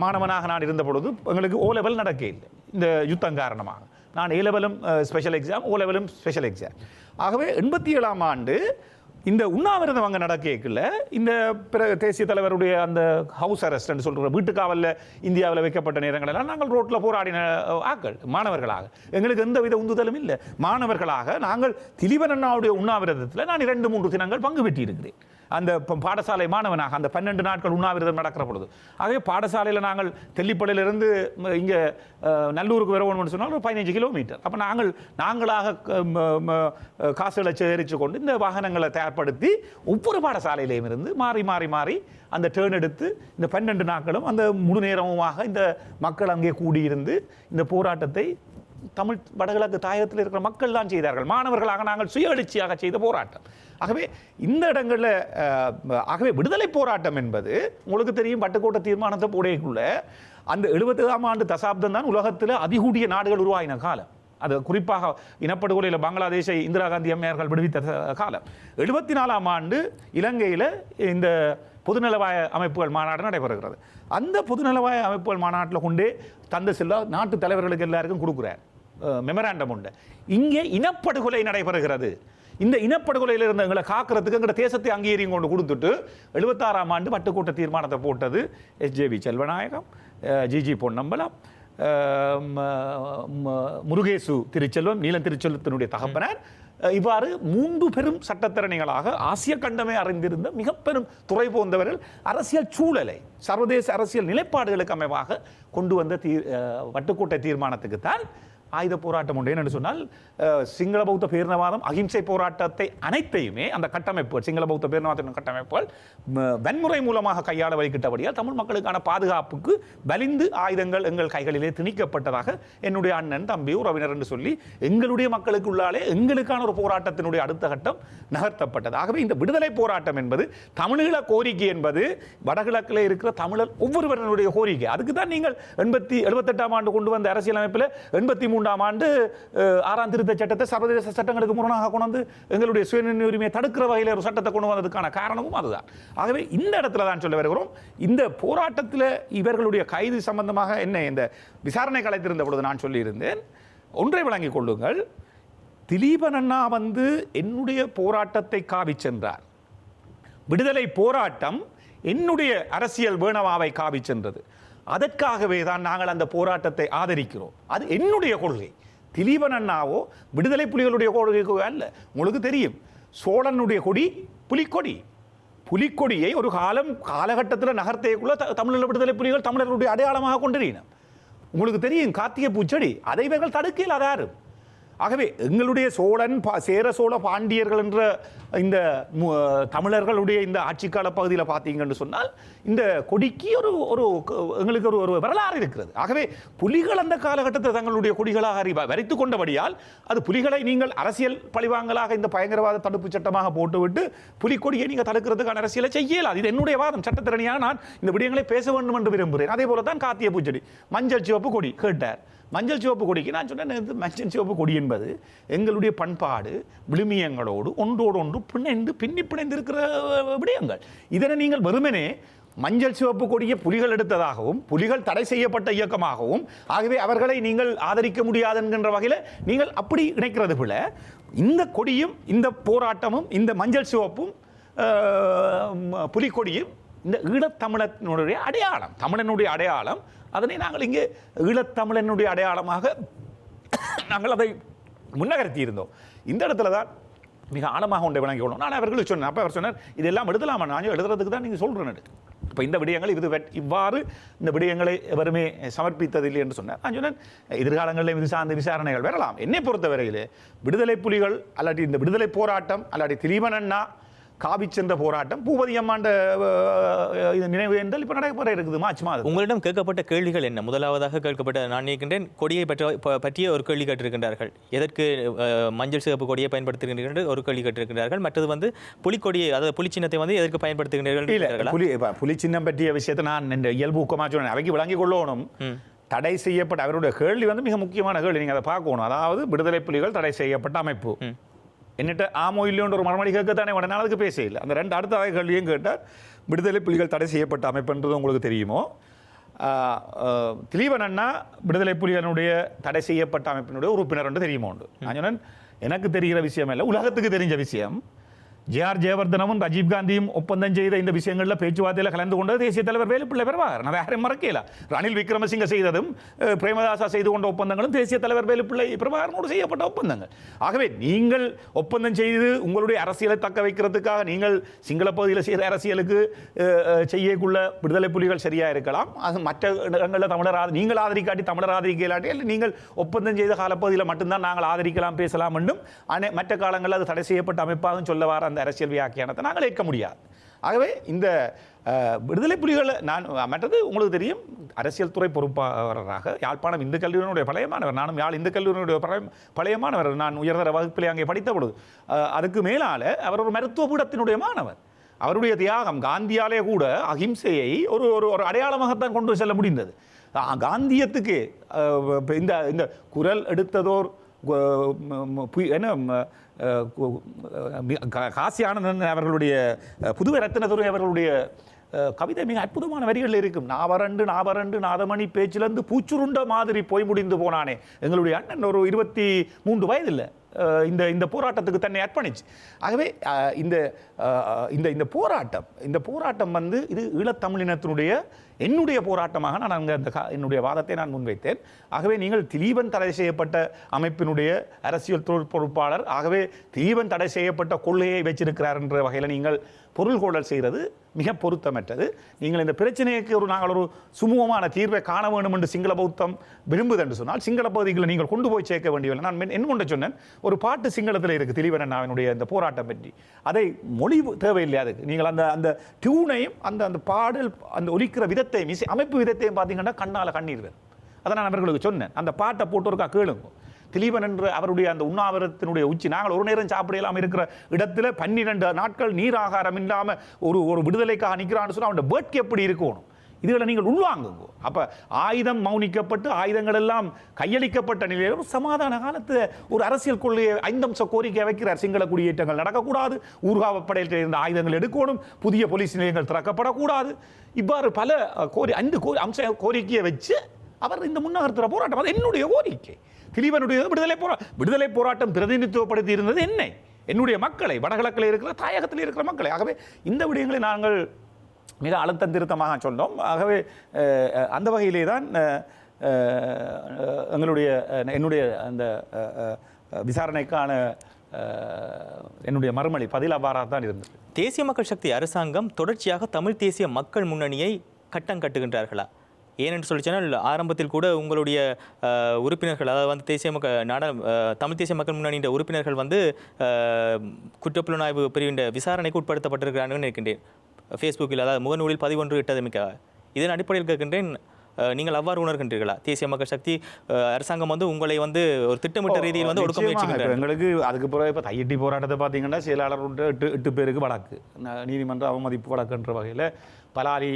Speaker 2: மாணவனாக நான் இருந்த பொழுது எங்களுக்கு ஓலெவல் நடக்க இல்லை இந்த யுத்தம் காரணமாக. நான் ஏலெவலும் ஸ்பெஷல் எக்ஸாம், ஓலெவலும் ஸ்பெஷல் எக்ஸாம். ஆகவே 87ஆம் ஆண்டு இந்த உண்ணாவிரதம் அங்கே நடக்கல. இந்த தேசிய தலைவருடைய அந்த ஹவுஸ் அரெஸ்ட் என்று சொல்கிற வீட்டுக்காவலில் இந்தியாவில் வைக்கப்பட்ட நேரங்களெல்லாம் நாங்கள் ரோட்டில் போராடின ஆக்கள் மாணவர்களாக. எங்களுக்கு எந்த வித உந்துதலும் இல்லை. மாணவர்களாக நாங்கள் திலீபன் அண்ணாவுடைய உண்ணாவிரதத்தில் நான் 2-3 தினங்கள் பங்கு பெற்றிருக்கிறேன். அந்த பாடசாலை மாணவனாக அந்த 12 நாட்கள் உண்ணாவிரதம் நடக்கிற பொழுது. ஆகவே பாடசாலையில் நாங்கள் தெல்லிப்படையிலிருந்து இங்கே நல்லூருக்கு வரணும்னு சொன்னால் ஒரு 15 கிலோமீட்டர். அப்போ நாங்களாக காசுகளை சேகரித்து கொண்டு இந்த வாகனங்களை தயார்படுத்தி ஒவ்வொரு பாடசாலையிலையும் இருந்து மாறி அந்த டேர்ன் எடுத்து இந்த 12 நாட்களும் அந்த முழு நேரமுமாக இந்த மக்கள் அங்கே கூடியிருந்து இந்த போராட்டத்தை தமிழ் வடகிழக்கு தாயகத்தில் இருக்கிற மக்கள் தான் செய்தார்கள். மாணவர்களாக நாங்கள் சுய எழுச்சியாக செய்த போராட்டம். ஆகவே இந்த இடங்களில் ஆகவே விடுதலை போராட்டம் என்பது உங்களுக்கு தெரியும். வட்டுக்கோட்டை தீர்மானத்தை போடைக்குள்ள அந்த 70ஆம் ஆண்டு தசாப்தம் தான் உலகத்தில் அதிகூடிய நாடுகள் உருவாகின காலம். அது குறிப்பாக இனப்படுகொலையில் பங்களாதேஷை இந்திரா காந்தி அம்மையார்கள் விடுவித்த காலம். 74ஆம் ஆண்டு இலங்கையில் இந்த பொதுநலவாய அமைப்புகள் மாநாடு நடைபெறுகிறது. அந்த பொதுநலவாய அமைப்புகள் மாநாட்டில் கொண்டே தந்தை செல்வா நாட்டு தலைவர்களுக்கு எல்லாருக்கும் கொடுக்குறார் மெமராண்டம் உண்டு. இங்கே இனப்படுகொலை நடைபெறுகிறது. இந்த இனப்படுகொலையில் இருந்த எங்களை காக்கிறதுக்கு எங்களை தேசத்தை அங்கீகரியம் கொண்டு கொடுத்துட்டு 76ஆம் ஆண்டு வட்டுக்கோட்டை தீர்மானத்தை போட்டது SJV செல்வநாயகம், GG பொன்னம்பலம், முருகேசு திருச்செல்வம், நீலன் திருச்செல்வத்தினுடைய தகப்பனார். இவ்வாறு 3 பெரும் சட்டத்தரணிகளாக ஆசிய கண்டமே அறிந்திருந்த மிக பெரும் துறை போந்தவர்கள் அரசியல் சூழலை சர்வதேச அரசியல் நிலைப்பாடுகளுக்கு அமைவாக கொண்டு வந்த வட்டுக்கோட்டை தீர்மானத்துக்கு தான் ஆயுத போராட்டம் உண்டு. என்று சொன்னால் சிங்கள பௌத்த பேரினவாதம் அகிம்சை போராட்டத்தை அனைத்தையுமே அந்த கட்டமைப்புகள் சிங்கள பௌத்த பேரினவாதத்தின் கட்டமைப்புகள் வன்முறை மூலமாக கையாள வழிகிட்டபடியால் தமிழ் மக்களுக்கான பாதுகாப்புக்கு வலிந்து ஆயுதங்கள் எங்கள் கைகளிலே திணிக்கப்பட்டதாக என்னுடைய அண்ணன் தம்பி உறவினர் என்று சொல்லி எங்களுடைய மக்களுக்குள்ளாலே எங்களுக்கான ஒரு போராட்டத்தினுடைய அடுத்த கட்டம் நகர்த்தப்பட்டது. ஆகவே இந்த விடுதலை போராட்டம் என்பது தமிழீழ கோரிக்கை என்பது வடகிழக்கில் இருக்கிற தமிழர் ஒவ்வொருவருடைய கோரிக்கை. அதுக்கு தான் நீங்கள் 78ஆம் ஆண்டு கொண்டு வந்த அரசியலமைப்பில் 83ஆம் ஆண்டு 6ஆம் திருத்த சட்டத்தை சர்வதேச சட்டங்களுக்கு முரணாக கொண்டு வந்து எங்களுடைய சுயநிர்ணய உரிமையை தடுக்கிற வகையில் ஒரு சட்டத்தை கொண்டு வந்ததுக்கான காரணமும் அதுதான். ஆகவே இந்த இடத்துல தான் சொல்ல வருகிறோம். இந்த போராட்டத்தில் இவர்களுடைய கைது சம்பந்தமாக என்ன இந்த விசாரணை கலைத்திருந்த பொழுது நான் சொல்லியிருந்தேன், ஒன்றை விளங்கிக் கொள்ளுங்கள். திலீபன் அண்ணா வந்து என்னுடைய போராட்டத்தை காவி சென்றார். விடுதலை போராட்டம் என்னுடைய அரசியல் வேணவாவை காவி சென்றது. அதற்காகவே தான் நாங்கள் அந்த போராட்டத்தை ஆதரிக்கிறோம். அது என்னுடைய கொள்கை. திலீபன் அண்ணாவோ விடுதலை புலிகளுடைய கொள்கைக்கோ அல்ல. உங்களுக்கு தெரியும், சோழனுடைய கொடி புலிக்கொடி. புலிக்கொடியை ஒரு காலகட்டத்தில் நகர்த்தைக்குள்ள தமிழ் விடுதலை புலிகள் தமிழர்களுடைய அடையாளமாக கொண்டிருந்தன. உங்களுக்கு தெரியும், கார்த்திகை பூச்செடி அதை இவர்கள் தடுக்கையில் அதாரு. ஆகவே எங்களுடைய சோழன் சேர சோழ பாண்டியர்கள் என்ற இந்த தமிழர்களுடைய இந்த ஆட்சிக்கால பகுதியில் பார்த்தீங்கன்னு சொன்னால் இந்த கொடிக்கு ஒரு எங்களுக்கு ஒரு வரலாறு இருக்கிறது. ஆகவே புலிகள் அந்த காலகட்டத்தில் தங்களுடைய கொடிகளாக வரித்து கொண்டபடியால் அது புலிகளை நீங்கள் அரசியல் பழிவாங்கலாக இந்த பயங்கரவாத தடுப்பு சட்டமாக போட்டுவிட்டு புலிக்கொடியை நீங்கள் தடுக்கிறதுக்கான அரசியலை செய்யலாம். இது என்னுடைய வாதம். சட்டத்திறனியாக நான் இந்த விடயங்களை பேச வேண்டும் என்று விரும்புகிறேன். அதே போல தான் கார்த்திகை பூச்செடி மஞ்சள் சிவப்பு கொடி கேட்டார். மஞ்சள் சிவப்பு கொடிக்கு நான் சொன்னேன், மஞ்சள் சிவப்பு கொடி என்பது எங்களுடைய பண்பாடு விழுமியங்களோடு ஒன்றோடு ஒன்று பின்னி பிணைந்து இருக்கிற விடயங்கள். இதனை நீங்கள் வெறுமனே மஞ்சள் சிவப்பு கொடியை புலிகள் எடுத்ததாகவும் புலிகள் தடை செய்யப்பட்ட இயக்கமாகவும் ஆகவே அவர்களை நீங்கள் ஆதரிக்க முடியாது என்கின்ற வகையில் நீங்கள் அப்படி இணைக்கிறது போல இந்த கொடியும் இந்த போராட்டமும் இந்த மஞ்சள் சிவப்பும் புலிக்கொடியும் இந்த ஈழத்தமிழனுடைய அடையாளம், தமிழனுடைய அடையாளம். அதனை நாங்கள் இங்கே ஈழத்தமிழனுடைய அடையாளமாக நாங்கள் அதை முன்னகர்த்தி இருந்தோம். இந்த இடத்துல தான் மிக ஆழமாக ஒன்றை விளங்கி கொள்ளணும். நான் அவர்களுக்கு சொன்னேன். அப்போ அவர் சொன்னார், இதெல்லாம் எழுதலாமா? நான் எழுதுறதுக்கு தான் நீங்கள் சொல்கிறேன். இப்போ இந்த விடயங்கள் இவ்வாறு இந்த விடயங்களை எவருமே சமர்ப்பித்ததில்லை என்று சொன்னார். நான் சொன்னேன், எதிர்காலங்களில் இது சார்ந்த விசாரணைகள் வரலாம். என்னை பொறுத்த வரையில் விடுதலை புலிகள் அல்லாட்டி இந்த விடுதலை போராட்டம் அல்லாட்டி திலீபன் அண்ணா காவி சென்ற போராட்டம் பூபதி அம்மாண்ட நினைவு என்றால் இப்போ நடைபெற இருக்குது மார்ச் மாதம்.
Speaker 1: உங்களிடம் கேட்கப்பட்ட கேள்விகள் என்ன? முதலாவதாக கேட்கப்பட்ட, நான் நினைக்கின்றேன், கொடியை பற்றிய ஒரு கேள்வி கேட்டிருக்கின்றார்கள். எதற்கு மஞ்சள் சிவப்பு கொடியை பயன்படுத்துகின்றீர்கள் ஒரு கேள்வி கேட்டிருக்கிறார்கள். மற்றது வந்து புலிக்கொடியை, அதாவது புலி சின்னத்தை வந்து எதற்கு பயன்படுத்துகின்றீர்கள்?
Speaker 2: புலி சின்னம் பற்றிய விஷயத்தை நான் இந்த இயல்பு ஊக்கமாக சொன்னேன். அவைக்கு விளங்கிக் கொள்ளணும். தடை செய்யப்பட்ட அவருடைய கேள்வி வந்து மிக முக்கியமான கேள்வி, நீங்கள் அதை பார்க்கணும். அதாவது விடுதலை புலிகள் தடை செய்யப்பட்ட அமைப்பு என்னட்ட ஆமோ இல்லையோன்ற ஒரு மறுமொழி கேட்கத்தானே உடனே அதுக்கு பேச இல்லை. அந்த ரெண்டு அடுத்த கேள்வியும் கேட்டால் விடுதலை புலிகள் தடை செய்யப்பட்ட அமைப்புன்றது உங்களுக்கு தெரியுமோ? திலீபன் அண்ணா விடுதலை புலிகளுடைய தடை செய்யப்பட்ட அமைப்பினுடைய உறுப்பினர் என்று தெரியுமோ உண்டு. நான் சொன்னேன், எனக்கு தெரிகிற விஷயம் இல்லை, உலகத்துக்கு தெரிஞ்ச விஷயம். ஜே.ஆர். ஜெயவர்தனமும் ராஜீவ் காந்தியும் ஒப்பந்தம் செய்த இந்த விஷயங்களில் பேச்சுவார்த்தையில் கலந்து கொண்டது தேசிய தலைவர் வேலுப்பிள்ளை பிரபாகர். நான் யாரையும் மறக்கல. ரணில் விக்ரமசிங்க செய்ததும் பிரேமதாசா செய்து கொண்ட ஒப்பந்தங்களும் தேசிய தலைவர் வேலுப்பிள்ளை பிரபாகரனோடு செய்யப்பட்ட ஒப்பந்தங்கள். ஆகவே நீங்கள் ஒப்பந்தம் செய்து உங்களுடைய அரசியலை தக்க வைக்கிறதுக்காக நீங்கள் சிங்கள பகுதியில் செய்த அரசியலுக்கு செய்யக்குள்ள விடுதலை புலிகள் சரியாக இருக்கலாம். அது மற்ற இடங்களில் தமிழர் நீங்கள் ஆதரிக்காட்டி தமிழர் ஆதரிக்கலாட்டி இல்லை நீங்கள் ஒப்பந்தம் செய்த காலப்பகுதியில் மட்டும்தான் நாங்கள் ஆதரிக்கலாம் பேசலாம் என்றும் மற்ற காலங்களில் அது தடை செய்யப்பட்ட அமைப்பாகவும் சொல்ல வர அந்த அரசியல் வியாக்கியானத்தை நாங்கள் ஏற்க முடியாது. ஆகவே இந்த விடுதலை புலிகள், நான் மற்றது உங்களுக்கு தெரியும், அரசியல் துறை பொறுப்பாளராக யாழ்ப்பாணம் இந்து கல்லூரியினுடைய பழைய மாணவர், நானும் யாழ் இந்து கல்லூரியினுடைய பழைய மாணவர். நான் உயர்தர வகுப்பிலே அங்கே படித்த பொழுது அதுக்கு மேலால் அவர் ஒரு மருத்துவ பீடத்தினுடைய மாணவர். அவருடைய தியாகம் காந்தியாலே கூட அகிம்சையை ஒரு ஒரு அடையாளமாகத்தான் கொண்டு செல்ல முடிந்தது. காந்தியத்துக்கு இந்த குரல் எடுத்ததோர் என்ன காசி ஆனந்தன் அவர்களுடைய புதுவை ரத்தினதுரை அவர்களுடைய கவிதை மிக அற்புதமான வரிகள் இருக்கும். நாவரண்டு நாதமணி பேச்சிலிருந்து பூச்சுருண்ட மாதிரி போய் முடிந்து போனானே. எங்களுடைய அண்ணன் ஒரு 23 வயது இல்லை இந்த போராட்டத்துக்கு தன்னை அர்ப்பணிச்சு. ஆகவே இந்த போராட்டம் வந்து இது ஈழத்தமிழினத்தினுடைய என்னுடைய போராட்டமாக நான் அங்கே என்னுடைய வாதத்தை நான் முன்வைத்தேன். ஆகவே நீங்கள் திலீபன் தடை செய்யப்பட்ட அமைப்பினுடைய அரசியல் பொறுப்பாளர், ஆகவே திலீபன் தடை செய்யப்பட்ட கொள்கையை வச்சிருக்கிறார் என்ற வகையில் நீங்கள் பொருள் கோடல் செய்கிறது மிக பொருத்தமற்றது. நீங்கள் இந்த பிரச்சனைக்கு நாங்கள் ஒரு சுமூகமான தீர்வை காண வேண்டும் என்று சிங்கள பௌத்தம் விரும்புது என்று சொன்னால் சிங்கள பகுதிகளை நீங்கள் கொண்டு போய் சேர்க்க வேண்டியவில்லை. நான் என்ன கொண்டு சொன்னேன், ஒரு பாட்டு சிங்களத்தில் இருக்குது திலீபன் அண்ணாவினுடைய இந்த போராட்டம் பற்றி. அதை மொழி தேவையில்லை, அதுக்கு நீங்கள் அந்த டியூனையும் அந்த பாடல் அந்த ஒலிக்கிற விதத்தையும் அமைப்பு விதத்தையும் பார்த்தீங்கன்னா கண்ணால் கண்ணீர் வரும். அதை நான் அவர்களுக்கு சொன்னேன். அந்த பாட்டை போட்டோருக்கா கேளுங்க. திலீபன் என்று அவருடைய அந்த உண்ணாவிரத்தினுடைய உச்சி, நாங்கள் ஒரு நேரம் சாப்பிடலாம் இருக்கிற இடத்துல 12 நாட்கள் நீர் ஆகாரம் இல்லாமல் ஒரு விடுதலைக்காக நிற்கிறான்னு சொன்னால் அவனுடைய வேட்கை எப்படி இருக்கணும், இதுகளை நீங்கள் உள்வாங்குங்க. அப்போ ஆயுதம் மௌனிக்கப்பட்டு ஆயுதங்கள் எல்லாம் கையளிக்கப்பட்ட நிலையில் ஒரு சமாதான காலத்தில் ஒரு அரசியல் கொள்கையை 5 அம்ச கோரிக்கை வைக்கிறார். சிங்கள குடியேற்றங்கள் நடக்கக்கூடாது, ஊர்காவப்படையில் இருந்த ஆயுதங்கள் எடுக்கணும், புதிய போலீஸ் நிலையங்கள் திறக்கப்படக்கூடாது, இவ்வாறு பல 5 அம்ச கோரிக்கையை வச்சு அவர் இந்த முன்னகர்த்துற போராட்டம். அது என்னுடைய கோரிக்கை. திலீபனுடைய விடுதலை போராட்டம் பிரதிநிதித்துவப்படுத்தி இருந்தது என்னுடைய மக்களை, வடகிழக்கில் இருக்கிற தாயகத்தில் இருக்கிற மக்களை. ஆகவே இந்த விடயங்களை நாங்கள் மிக அழுத்தம் திருத்தமாக சொன்னோம். ஆகவே அந்த வகையிலே தான் என்னுடைய அந்த விசாரணைக்கான என்னுடைய மறுமொழி பதில் அவ்வாறாக தான் இருந்தது.
Speaker 1: தேசிய மக்கள் சக்தி அரசாங்கம் தொடர்ச்சியாக தமிழ் தேசிய மக்கள் முன்னணியை கட்டம் கட்டுகின்றார்களா? ஏனென்று சொல்லி சொன்னால் ஆரம்பத்தில் கூட உங்களுடைய உறுப்பினர்கள், அதாவது வந்து தமிழ் தேசிய மக்கள் முன்னணியின் உறுப்பினர்கள் வந்து குற்றப்புலனாய்வு பிரிவின் விசாரணைக்கு உட்படுத்தப்பட்டிருக்கிறார்கள் நினைக்கின்றேன். ஃபேஸ்புக்கில், அதாவது முகநூலில் 11 இட்டதமிக்க. இதன் அடிப்படையில் கேட்கின்றேன், நீங்கள் அவ்வாறு உணர்கின்றீர்களா? தேசிய மக்கள் சக்தி அரசாங்கம் வந்து உங்களை வந்து ஒரு திட்டமிட்ட ரீதியில் வந்து ஒடுக்க முயற்சிக்கின்றார்கள்.
Speaker 2: எங்களுக்கு அதுக்கு பிறகு இப்போ தையட்டி போராட்டத்தை பார்த்தீங்கன்னா செயலாளர் 8 பேருக்கு வழக்கு, நீதிமன்ற அவமதிப்பு வழக்குன்ற வகையில் பலாலி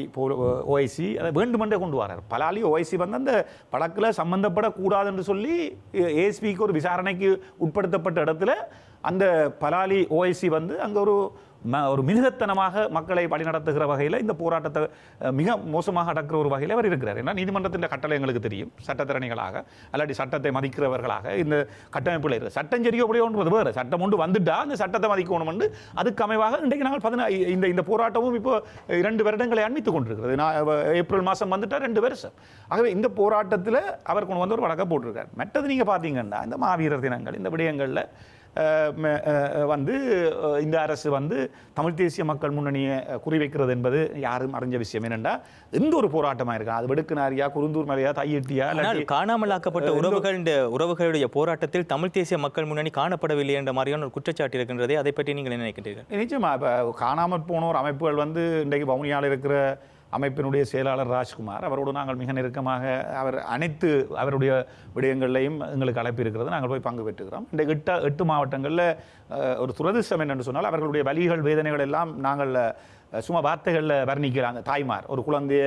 Speaker 2: ஓஐசி அதை வேண்டுமென்றே கொண்டு வரார். பலாலி ஓஐசி வந்து அந்த வழக்கில் சம்பந்தப்படக்கூடாது என்று சொல்லி ஏஎஸ்பிக்கு ஒரு விசாரணைக்கு உட்படுத்தப்பட்ட இடத்துல அந்த பலாலி ஓஐசி வந்து அங்கே ஒரு மிருகத்தனமாக மக்களை வழிநடத்துகிற வகையில் இந்த போராட்டத்தை மிக மோசமாக அடக்கிற ஒரு வகையில் அவர் இருக்கிறார். ஏன்னா நீதிமன்றத்தின் கட்டளை எங்களுக்கு தெரியும், சட்டத்திறனிகளாக அல்லாட்டி சட்டத்தை மதிக்கிறவர்களாக இந்த கட்டமைப்பில் இருக்குது. சட்டம் சரியோ அப்படியே ஒன்று வேறு, சட்டம் ஒன்று வந்துட்டால் அந்த சட்டத்தை மதிக்கணும் என்று அதுக்கு அமைவாக இன்றைக்கு நாங்கள் இந்த போராட்டமும் இப்போ 2 வருடங்களை அண்மித்துக் கொண்டிருக்கிறது. ஏப்ரல் மாதம் வந்துட்டால் 2 வருஷம். ஆகவே இந்த போராட்டத்தில் அவர் கொண்டு வந்து ஒரு வழக்கை போட்டிருக்கார். மற்றது நீங்கள் பார்த்தீங்கன்னா இந்த மாவீரர் தினங்கள் இந்த விடயங்களில் வந்து இந்த அரசு வந்து தமிழ் தேசிய மக்கள் முன்னணியை குறிவைக்கிறது என்பது யாரும் அறிஞ்ச விஷயம். என்னென்னா எந்த ஒரு போராட்டமாக இருக்கு, அது வெடுக்குநாரியா, குருந்தூர் மலையா, தையிட்டியா,
Speaker 1: காணாமலாக்கப்பட்ட உறவுகளுடைய போராட்டத்தில் தமிழ் தேசிய மக்கள் முன்னணி காணப்படவில்லை என்ற மாதிரியான ஒரு குற்றச்சாட்டு இருக்கின்றதே, அதை பற்றி நீங்கள் என்ன நினைக்கின்றீர்கள்?
Speaker 2: நிச்சயமா இப்போ காணாமல் போனோர் அமைப்புகள் வந்து இன்றைக்கு வவுனியாவில் இருக்கிற அமைப்பினுடைய செயலாளர் ராஜ்குமார், அவரோடு நாங்கள் மிக நெருக்கமாக அனைத்து அவருடைய விடயங்களையும் எங்களுக்கு அழைப்பு இருக்கிறது, நாங்கள் போய் பங்கு பெற்றுக்கிறோம். இந்த 8 மாவட்டங்களில் ஒரு துரதிர்ஷ்டம் என்னென்று சொன்னால் அவர்களுடைய வலிகள் வேதனைகள் எல்லாம் நாங்கள் சும்மா வார்த்தைகளில் வர்ணிக்கிறாங்க. தாய்மார் ஒரு குழந்தைய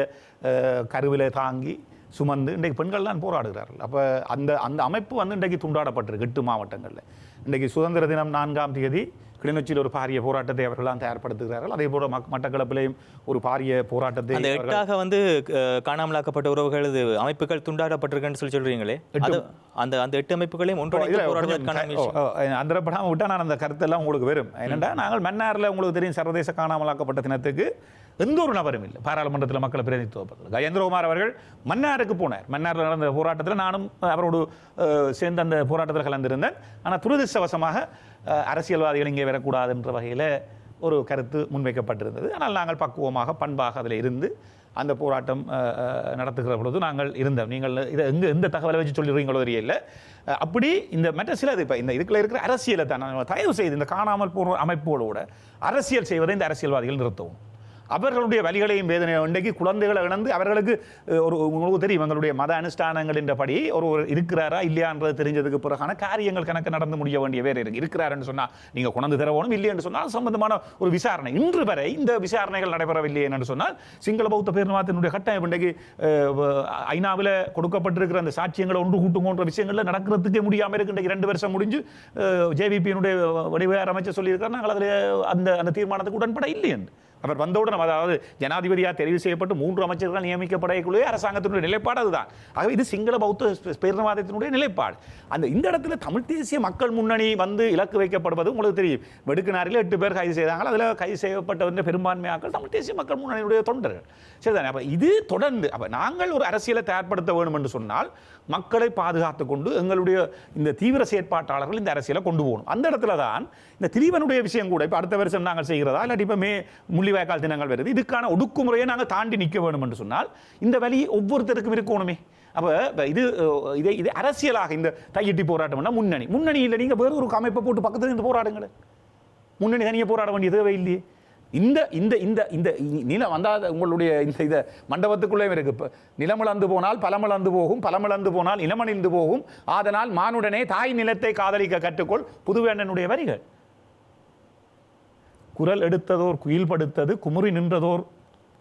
Speaker 2: கருவிலை தாங்கி சுமந்து இன்றைக்கு பெண்கள் தான் போராடுகிறார்கள். அப்போ அந்த அந்த அமைப்பு வந்து இன்றைக்கு துண்டாடப்பட்டிருக்கு 8 மாவட்டங்களில். இன்றைக்கு சுதந்திர தினம் 4ஆம் தேதி கிளிநொச்சியில் ஒரு பாரிய போராட்டத்தை அவர்கள்லாம் தயார்படுத்துகிறார்கள். அதே போல மட்டக்களப்பிலையும் ஒரு பாரிய போராட்டத்தை
Speaker 1: அந்த 8ஆக வந்து காணாமலாக்கப்பட்ட உறவுகளது அமைப்புகள் துண்டாடப்பட்டிருக்குன்னு சொல்றீங்களே, அந்த 8 அமைப்புகளையும் ஒன்றிணைந்து போராடுவதற்கான
Speaker 2: அந்த படம் விட்டால் நான் அந்த கருத்தெல்லாம் உங்களுக்கு வரும். ஏனென்றா நாங்கள் மன்னாரில் உங்களுக்கு தெரியும் சர்வதேச காணாமலாக்கப்பட்ட தினத்துக்கு எந்த ஒரு நபரும் இல்லை பாராளுமன்றத்தில் மக்களை பிரதிநிதித்துவப்படுத்தல். கஜேந்திரகுமார் அவர்கள் மன்னாருக்கு போனார். மன்னாரில் நடந்த போராட்டத்தில் நானும் அவரோடு சேர்ந்து அந்த போராட்டத்தில் கலந்திருந்தேன். ஆனால் துரதிர்ஷ்டவசமாக அரசியல்வாதிகள் இங்கே வரக்கூடாது என்ற வகையில் ஒரு கருத்து முன்வைக்கப்பட்டிருந்தது. ஆனால் நாங்கள் பக்குவமாக பண்பாக அதில் இருந்து அந்த போராட்டம் நடத்துகிற பொழுது நாங்கள் இருந்தோம். நீங்கள் இதை எந்த தகவலை வச்சு சொல்லிடுறீங்களோ தெரியல. அப்படி இந்த மற்ற சில இப்போ இந்த இதுக்குள்ள இருக்கிற அரசியலை தான் தயவு செய்து இந்த காணாமல் போன அமைப்புகளோட அரசியல் செய்வதை இந்த அரசியல்வாதிகள் நிறுத்தவும். அவர்களுடைய வலிகளையும் வேதனையும் இன்றைக்கு குழந்தைகளை இழந்து அவர்களுக்கு ஒரு உங்களுக்கு தெரியும் எங்களுடைய மத அனுஷ்டானங்களின் படி ஒரு இருக்கிறாரா இல்லையான்றது தெரிஞ்சதுக்கு பிறகான காரியங்கள் கணக்கு நடந்து முடிய வேண்டிய வேறு இருக்கிறாருன்னு சொன்னால் நீங்கள் கொண்டு தரவோனும் இல்லை என்று சொன்னால் சம்பந்தமான ஒரு விசாரணை இன்று வரை இந்த விசாரணைகள் நடைபெறவில்லை என்று சொன்னால் சிங்கள பௌத்த பேரினவாதத்தினுடைய கட்டமைப்பு இன்றைக்கு ஐநாவில் கொடுக்கப்பட்டிருக்கிற அந்த சாட்சியங்களை ஒன்று கூட்டுங்கன்ற விஷயங்களில் நடக்கிறதுக்கே முடியாமல் இருக்கு. இன்றைக்கு 2 வருஷம் முடிஞ்சு ஜேவிபியினுடைய வடிவேறு அமைச்சர் சொல்லியிருக்காரு நாங்கள் அதில் அந்த தீர்மானத்துக்கு உடன்பட இல்லை என்று. அவர் வந்தவுடன் அதாவது ஜனாதிபதியாக தெரிவு செய்யப்பட்டு 3 அமைச்சர்கள் நியமிக்கப்படக்கூடிய அரசாங்கத்தினுடைய நிலைப்பாடு அதுதான். ஆகவே இது சிங்கள பௌத்த பேரினவாதத்தினுடைய நிலைப்பாடு. இந்த இடத்துல தமிழ் தேசிய மக்கள் முன்னணி வந்து இலக்கு வைக்கப்படுவது உங்களுக்கு தெரியும். வெடுக்குநாரில் 8 பேர் கைது செய்தாங்க. அதில் கைது செய்யப்பட்டவர்கள் பெரும்பான்மையாக்கள் தமிழ் தேசிய மக்கள் முன்னணியுடைய தொண்டர்கள். சரிதானே? அப்போ இது தொடர்ந்து அப்போ நாங்கள் ஒரு அரசியலை தயார்படுத்த வேண்டும் என்று சொன்னால் மக்களை பாதுகாத்து கொண்டு எங்களுடைய இந்த தீவிர செயற்பாட்டாளர்கள் இந்த அரசியலை கொண்டு போகணும். அந்த இடத்துல தான் இந்த திலீபனுடைய விஷயம் கூட இப்போ அடுத்த வருஷம் நாங்கள் செய்கிறதா இல்லாட்டி இப்போ முள்ளிவாய்க்கால் தினங்கள் வருது, இதுக்கான ஒடுக்குமுறையை நாங்கள் தாண்டி நிற்க வேண்டும் என்று சொன்னால் இந்த வழி ஒவ்வொருத்தருக்கும் இருக்கணுமே. அப்போ இது அரசியலாக இந்த தையிட்டி போராட்டம்னா முன்னணி இல்லை, நீங்கள் வேறு ஒரு அமைப்பை போட்டு பக்கத்தில் இருந்து போராடுங்களேன். முன்னணி தனியாக போராட வேண்டிய தேவை இல்லையே. இந்த இந்த இந்த இந்த நிலம் வந்தால் உங்களுடைய இந்த இதை மண்டபத்துக்குள்ளே இருக்கு. இப்போ நிலமிழந்து போனால் பலமிழந்து போகும், பலமிழந்து போனால் இனமணிந்து போகும், அதனால் மானுடனே தாய் நிலத்தை காதலிக்க கற்றுக்கொள் புதுவேண்ணனுடைய வரிகள். குரல் எடுத்ததோர் குயில் படுத்தது, குமுறி நின்றதோர்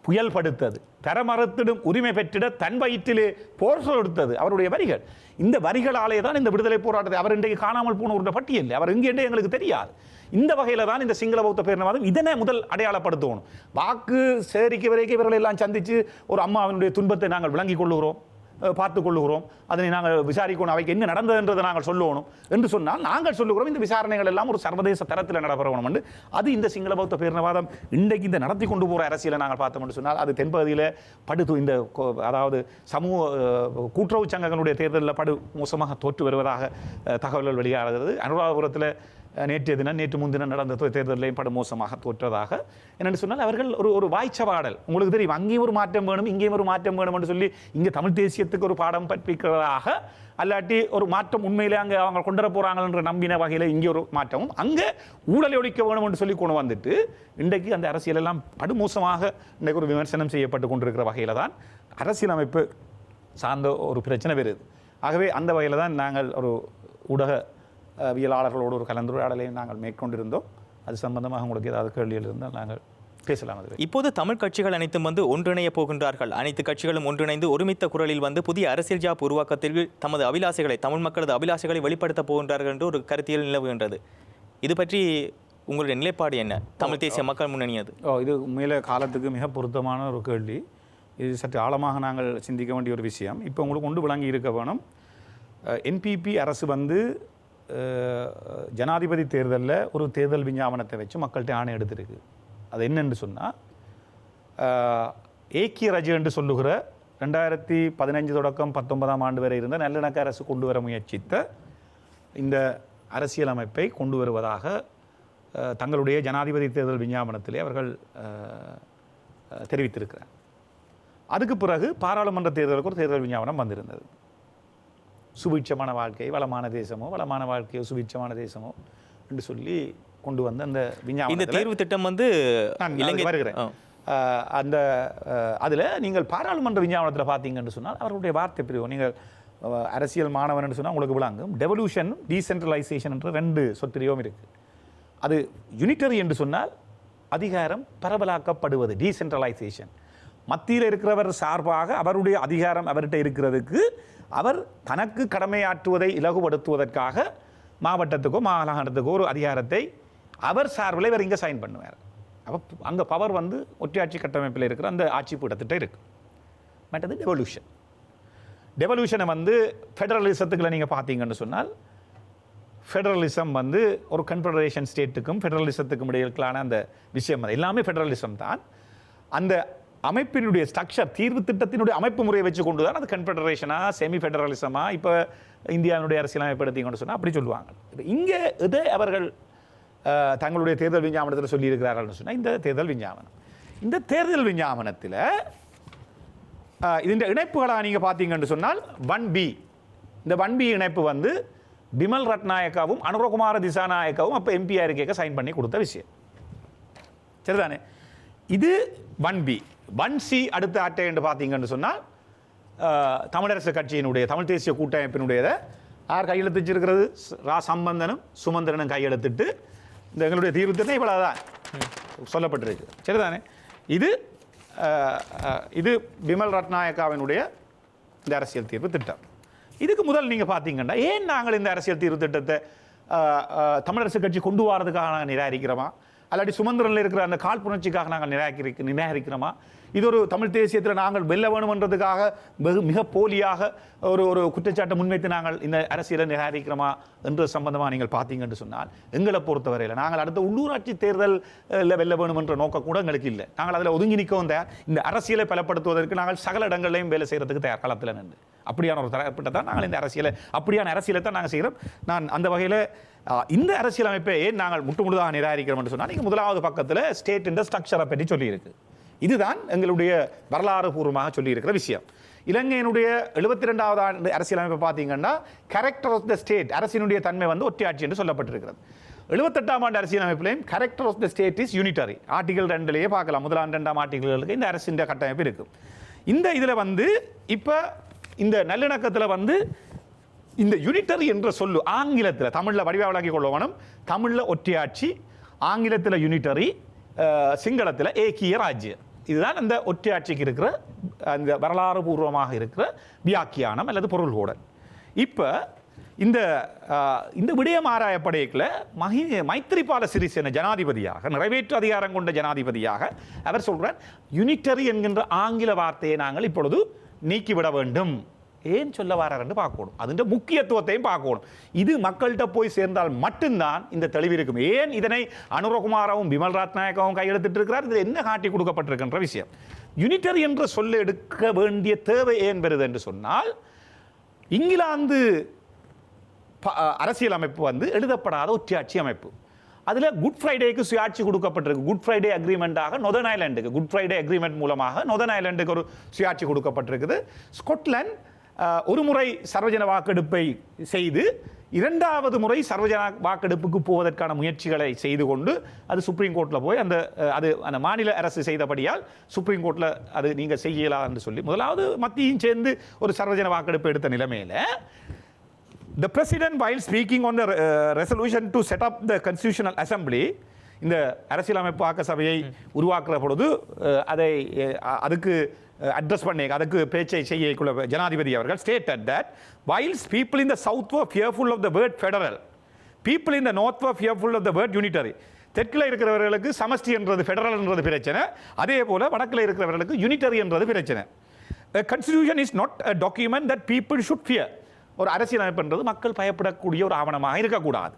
Speaker 2: புயல் படுத்தது, தரமறுத்திடும் உரிமை பெற்றிட தன் வயிற்றிலே போர் கொடுத்தது அவருடைய வரிகள். இந்த வரிகளாலே தான் இந்த விடுதலை போராட்டத்தை அவர் இன்றைக்கு காணாமல் போனவருடைய பட்டியல் அவர் எங்கே எங்களுக்கு தெரியாது. இந்த வகையில் தான் இந்த சிங்கள பௌத்த பேரினவாதம் இதனை முதல் அடையாளப்படுத்தணும். வாக்கு சேரிக்கை வரைக்கும் இவர்கள் எல்லாம் சந்தித்து ஒரு அம்மாவினுடைய துன்பத்தை நாங்கள் விளங்கிக் கொள்ளுகிறோம், பார்த்து கொள்ளுகிறோம், அதனை நாங்கள் விசாரிக்கணும், அவைக்கு என்ன நடந்ததுன்றதை நாங்கள் சொல்லணும் என்று சொன்னால் நாங்கள் சொல்லுகிறோம் இந்த விசாரணைகள் எல்லாம் ஒரு சர்வதேச தரத்தில் நடைபெறணும் என்று. அது இந்த சிங்கள பௌத்த பேரினவாதம் இன்றைக்கு இந்த நடத்தி கொண்டு போகிற அரசியலை நாங்கள் பார்த்தோம் என்று சொன்னால் அது தென்பகுதியில் இந்த அதாவது சமூக கூட்டுறவு சங்கங்களுடைய தேர்தலில் படு மோசமாக தோற்று வருவதாக தகவல்கள் வெளியாகிறது. அனுராதபுரத்தில் நேற்று முன்தினம் நடந்த தேர்தலையும் படு மோசமாக தோற்றதாக என்னென்னு சொன்னால் அவர்கள் ஒரு வாய்ச்சவாடல் உங்களுக்கு தெரியும். அங்கேயும் ஒரு மாற்றம் வேணும், இங்கேயும் ஒரு மாற்றம் வேணும் என்று சொல்லி இங்கே தமிழ் தேசியத்துக்கு ஒரு பாடம் கற்பிக்கிறதாக அல்லாட்டி ஒரு மாற்றம் உண்மையிலே அங்கே அவங்க கொண்டு வர போகிறாங்க என்ற நம்பின வகையில் இங்கே ஒரு மாற்றமும் அங்கே ஊழலை ஒழிக்க வேணும் என்று சொல்லி கொண்டு வந்துட்டு இன்றைக்கு அந்த அரசியலெல்லாம் படுமோசமாக இன்றைக்கு ஒரு விமர்சனம் செய்யப்பட்டு கொண்டிருக்கிற வகையில் தான் அரசியலமைப்பு சார்ந்த ஒரு பிரச்சனை வருது. ஆகவே அந்த வகையில் தான் நாங்கள் ஒரு ஊடகவியலாளர்களோடு ஒரு கலந்துரையாடலை நாங்கள் மேற்கொண்டிருந்தோம். அது சம்பந்தமாக உங்களுக்கு ஏதாவது கேள்விகள் இருந்தால் நாங்கள் பேசலாம்.
Speaker 1: இப்போது தமிழ் கட்சிகள் அனைத்தும் வந்து ஒன்றிணைய போகின்றார்கள். அனைத்து கட்சிகளும் ஒன்றிணைந்து ஒருமித்த குரலில் வந்து புதிய அரசியல் ஜாப் உருவாக்கத்தில் தமது அபிலாசைகளை தமிழ் மக்களது அபிலாசைகளை வெளிப்படுத்த போகின்றார்கள் என்று ஒரு கருத்தியல் நிலவுகின்றது. இது பற்றி உங்களுடைய நிலைப்பாடு என்ன? தமிழ் தேசிய மக்கள் முன்னணி அது
Speaker 2: இது உண்மையில காலத்துக்கு மிக பொருத்தமான ஒரு கேள்வி. இது சற்று ஆழமாக நாங்கள் சிந்திக்க வேண்டிய ஒரு விஷயம். இப்போ உங்களுக்கு கொண்டு விளங்கி இருக்க வேணும். என்பிபி அரசு வந்து ஜனாதிபதி தேர்தலில் ஒரு தேர்தல் விஞ்ஞாபனத்தை வச்சு மக்கள்கிட்ட ஆணை எடுத்திருக்கு. அது என்னென்று சொன்னால் ஏக்கிய ரஜு என்று சொல்லுகிற 2015 தொடக்கம் 19ஆம் ஆண்டு வரை இருந்த நல்லிணக்க அரசு கொண்டு வர முயற்சித்த இந்த அரசியலமைப்பை கொண்டு வருவதாக தங்களுடைய ஜனாதிபதி தேர்தல் விஞ்ஞாபனத்திலே அவர்கள் தெரிவித்திருக்கிறார். அதுக்கு பிறகு பாராளுமன்ற தேர்தலுக்கு ஒரு தேர்தல் விஞ்ஞாபனம் வந்திருந்தது. சுபீட்சமான வாழ்க்கை வளமான தேசமோ, வளமான வாழ்க்கையோ சுபீட்சமான தேசமோ என்று சொல்லி கொண்டு வந்த அந்த விஞ்ஞாபனம்.
Speaker 1: இந்த தேர்வு திட்டம் வந்து
Speaker 2: இலங்கை வருகிறேன். அந்த அதில் நீங்கள் பாராளுமன்ற விஞ்ஞாபனத்தில் பார்த்தீங்கன்னு சொன்னால் அவர்களுடைய வார்த்தை பிரிவு, நீங்கள் அரசியல் மாணவன் என்று சொன்னால் உங்களுக்கு விளங்கும். டெவல்யூஷன், டீசென்ட்ரலைசேஷன் என்ற 2 சொற்பிரிவும் இருக்குது. அது யூனிட்டரி என்று சொன்னால் அதிகாரம் பரவலாக்கப்படுவது, டீசென்ட்ரலைசேஷன். மத்தியில் இருக்கிறவர் சார்பாக அவருடைய அதிகாரம் அவர்கிட்ட இருக்கிறதுக்கு அவர் தனக்கு கடமையாற்றுவதை இலகுபடுத்துவதற்காக மாவட்டத்துக்கோ மாகாணத்துக்கோ ஒரு அதிகாரத்தை அவர் சார்பில் இவர் இங்கே சைன் பண்ணுவார். அப்போ அங்கே பவர் வந்து ஒற்றையாட்சி கட்டமைப்பில் இருக்கிற அந்த ஆட்சி பீடத்திட்ட இருக்குது. மற்றது டெவல்யூஷன். டெவல்யூஷனை வந்து ஃபெடரலிசத்துக்குள்ள நீங்கள் பார்த்தீங்கன்னு சொன்னால் ஃபெடரலிசம் வந்து ஒரு கன்ஃபெடரேஷன் ஸ்டேட்டுக்கும் ஃபெடரலிசத்துக்கும் இடையிலான அந்த விஷயம் அது எல்லாமே ஃபெடரலிசம் தான். அந்த அமைப்பினுடைய ஸ்ட்ரக்சர், தீர்வு திட்டத்தினுடைய அமைப்பு முறையை வச்சு கொண்டு தான் அது கன்ஃபெடரேஷனா செமி ஃபெடரலிசமா இப்போ இந்தியாவினுடைய அரசியலமைப்பு எடுத்தீங்கன்னு சொன்னால் அப்படி சொல்லுவாங்க. இப்போ இங்கே இதை அவர்கள் தங்களுடைய தேர்தல் விஞ்ஞாபனத்தில் சொல்லியிருக்கிறார்கள்னு சொன்னால் இந்த தேர்தல் விஞ்ஞாபனம், இந்த தேர்தல் விஞ்ஞாபனத்தில் இந்த இணைப்புகளாக நீங்கள் பார்த்தீங்கன்னு சொன்னால் 1B, இந்த 1B இணைப்பு வந்து பிமல் ரட்நாயக்காவும் அனுரகுமார திசாநாயக்காவும் அப்போ எம்பியாக இருக்க சைன் பண்ணி கொடுத்த விஷயம். சரிதானே? இது 1B. 1C அடுத்த அட்டை என்று பார்த்தீங்கன்னு சொன்னால் தமிழரசு கட்சியினுடைய தமிழ் தேசிய கூட்டமைப்பினுடையதை யார் கையெழுத்து வச்சிருக்கிறது? ரா சம்பந்தனும் சுமந்திரனும் கையெழுத்திட்டு இந்த எங்களுடைய தீர்வு திட்டம் இவ்வளவுதான் சொல்லப்பட்டிருக்கு. சரிதானே? இது பிமல் ரட்நாயக்காவினுடைய இந்த அரசியல் தீர்வு திட்டம். இதுக்கு முதல் நீங்கள் பார்த்தீங்கன்னா ஏன் நாங்கள் இந்த அரசியல் தீர்வு திட்டத்தை தமிழரசு கட்சி கொண்டு வரதுக்காக நாங்கள் நிராகரிக்கிறோமா, அல்லாட்டி சுமந்திரனில் இருக்கிற அந்த காழ்ப்புணர்ச்சிக்காக நாங்கள் நிராகரிக்கிறோமா, இது ஒரு தமிழ் தேசியத்தில் நாங்கள் வெல்ல வேணுமென்றதுக்காக மிக போலியாக ஒரு குற்றச்சாட்டை முன்வைத்து நாங்கள் இந்த அரசியலை நிராகரிக்கிறோமா என்ற சம்பந்தமாக நீங்கள் பார்த்தீங்கன்னு சொன்னால் எங்களை பொறுத்தவரையில் நாங்கள் அடுத்த உள்ளூராட்சி தேர்தலில் வெல்ல வேணும் என்ற நோக்கம் கூட எங்களுக்கு இல்லை. நாங்கள் அதில் ஒதுங்கி நிற்கவும் தயார். இந்த அரசியலை பலப்படுத்துவதற்கு நாங்கள் சகல இடங்களையும் வேலை செய்கிறதுக்கு தயார் களத்தில் நின்று. அப்படியான ஒரு தரப்பட்ட தான் நாங்கள் இந்த அரசியலை, அப்படியான அரசியலை தான் நாங்கள் செய்கிறோம். நான் அந்த வகையில் இந்த அரசியலமைப்பை ஏன் நாங்கள் முழுதாக நிராகரிக்கிறோம் என்று சொன்னால், நீங்கள் முதலாவது பக்கத்தில் ஸ்டேட் இந்த ஸ்ட்ரக்சரை பற்றி சொல்லியிருக்கு. இதுதான் எங்களுடைய வரலாறு பூர்வமாக சொல்லியிருக்கிற விஷயம். இலங்கையினுடைய 72வது ஆண்டு அரசியலமைப்பை பார்த்தீங்கன்னா கேரக்டர் ஆஃப் த ஸ்டேட், அரசினுடைய தன்மை வந்து ஒற்றையாட்சி என்று சொல்லப்பட்டிருக்கிறது. 78ஆம் ஆண்டு அரசியலமைப்பிலையும் character of the state is unitary. Article 2லேயே பார்க்கலாம், முதலாம் 2ஆம் ஆர்டிகல்களுக்கு இந்த அரசின் கட்டமைப்பு இருக்கும். இந்த இதில் வந்து இப்போ இந்த நல்லிணக்கத்தில் வந்து இந்த யூனிட்டரி என்ற சொல்லு ஆங்கிலத்தில், தமிழில் வடிவாக விளங்கிக் கொள்ளவனும், தமிழில் ஒற்றையாட்சி, ஆங்கிலத்தில் யூனிட்டரி, சிங்களத்தில் ஏக்கிய ராஜ்யம். இதுதான் அந்த ஒற்றையாட்சிக்கு இருக்கிற அந்த வரலாறு பூர்வமாக இருக்கிற வியாக்கியானம் அல்லது பொருள்கோடல். இப்போ இந்த விடயம் ஆராயப்படையக்கில் மைத்திரிபால சிறிசேன ஜனாதிபதியாக, நிறைவேற்று அதிகாரம் கொண்ட ஜனாதிபதியாக அவர் சொல்கிறார், யூனிட்டரி என்கின்ற ஆங்கில வார்த்தையை நாங்கள் இப்பொழுது நீக்கிவிட வேண்டும். ஏன் சொல்ல வரார் என்று பார்க்கணும், அதுன்ற முக்கியத்துவத்தையும் பார்க்கணும். இது மக்கள்கிட்ட போய் சேர்ந்தால் மட்டும்தான் இந்த தெளிவு இருக்கும். ஏன் இதனை அனுரகுமாராவும் பிமல் ரட்நாயக்காவும் கையெழுத்திட்டு இருக்கிறார், இதில் என்ன காட்டி கொடுக்கப்பட்டிருக்கின்ற விஷயம். யூனிட்டரி என்ற சொல்ல எடுக்க வேண்டிய தேவை ஏன் வருது என்று சொன்னால், இங்கிலாந்து அரசியல் அமைப்பு வந்து எழுதப்படாத ஒற்றையாட்சி அமைப்பு. அதில் குட் ஃப்ரைடேக்கு சுயாட்சி கொடுக்கப்பட்டிருக்கு. குட் ஃப்ரைடே அக்ரிமெண்ட்டாக நொதர்ன் ஐலண்டுக்கு, குட் ஃப்ரைடே அக்ரிமெண்ட் மூலமாக நொதர்ன் ஐலண்டுக்கு ஒரு சுயாட்சி கொடுக்கப்பட்டிருக்குது. ஸ்கொட்லாந்து ஒரு முறை சர்வஜன வாக்கெடுப்பை செய்து 2வது முறை சர்வஜன வாக்கெடுப்புக்கு போவதற்கான முயற்சிகளை செய்து கொண்டு அது சுப்ரீம் கோர்ட்டில் போய் அந்த மாநில அரசு செய்தபடியால் சுப்ரீம் கோர்ட்டில் அது நீங்கள் செய்யலாம் என்று சொல்லி முதலாவது மத்தியும் சேர்ந்து ஒரு சர்வஜன வாக்கெடுப்பு எடுத்த நிலைமையில் the president while speaking on the resolution to set up the constitutional assembly, இந்த அரசியலமைப்பு ஆக்க சபையை உருவாக்குற பொழுது அதுக்கு அட்ரஸ் பண்ணி அதுக்கு பேச்சை செய்யக்குள்ள ஜனாதிபதி அவர்கள் stated that whilst people in the south were fearful of the word federal, people in the north were fearful of the word unitary. தெற்கில் இருக்கிறவர்களுக்கு சமஷ்டி என்றது ஃபெடரல் என்றது பிரச்சனை, அதே போல வடக்கில் இருக்கிறவர்களுக்கு யூனிட்டரி என்றது பிரச்சனை. A constitution is not a document that people should fear. ஒரு அரசியலமைப்பு என்றது மக்கள் பயப்படக்கூடிய ஒரு ஆவணமாக இருக்கக்கூடாது.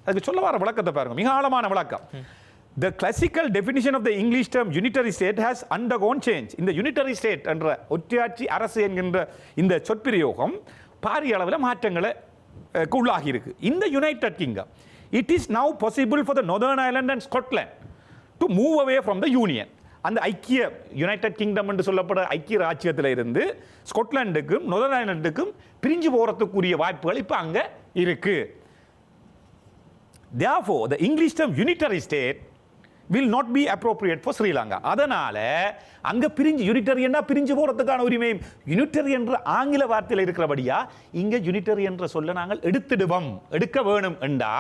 Speaker 2: அதுக்கு சொல்ல வர விளக்கத்தை பாருங்க, மிக ஆழமான விளக்கம். The classical definition of the English term unitary state has undergone change. இந்த யூனிட்டரி ஸ்டேட் என்ற ஒற்றையாட்சி அரசு என்கின்ற இந்த சொற்பிரயோகம் பாரிய அளவில் மாற்றங்களை உள்ளாகி இருக்கு. இந்த United kingdom it is now possible for the northern Island and Scotland to move away from the union. அந்த ஐக்கிய யுனைடெட் கிங்டம் என்று சொல்லப்படுற ஐக்கிய ராஜ்யத்தில் இருந்து ஸ்காட்லாண்டுக்கும் நார்தர்ன் ஐலண்டுக்கும் பிரிஞ்சு போகிறதுக்குரிய வாய்ப்புகள் இப்போ அங்கே இருக்கு. Therefore, the English term unitary state will not be appropriate for Sri Lanka. அதனால அங்க பிரிஞ்சு யூனிட்டரியன்னா பிரிஞ்சு போறதுக்கான உரிமை யூனிட்டரி என்ற ஆங்கில வார்த்தையில் இருக்கிறபடியா இங்க யூனிட்டரி என்ற சொல்ல நாங்கள் எடுக்க வேணும் என்றா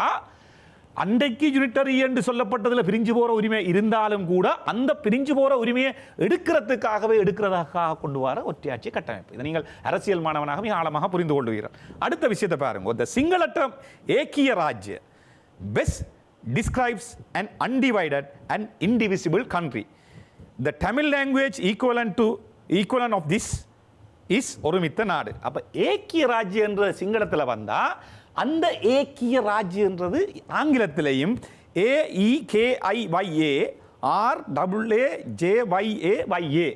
Speaker 2: அன்றைக்கு யூனிட்டரி என்று சொல்லப்பட்டதுல பிரிஞ்சு போற உரிமை இருந்தாலும் கூட அந்த பிரிஞ்சு போற உரிமையை எடுக்கிறதாக கொண்டு வர ஒற்றையாட்சி கட்டமைப்பு. இதை நீங்கள் அரசியல் மாணவனாக மிக ஆழமாக புரிந்து கொள்வீர்கள். அடுத்த விஷயத்தை பாருங்க. இந்த Sinhala term ஏக்கிய Rajya best describes an undivided and indivisible country. The Tamil language equivalent of this is ஒருமித்த நாடு. அப்ப ஏக்கிய ராஜ்யம் என்ற சிங்களத்தில் வந்தா அந்த ஏக்கிய ராஜ்யம் என்றது ஆங்கிலத்திலேயும் AEKIYA RAAJYA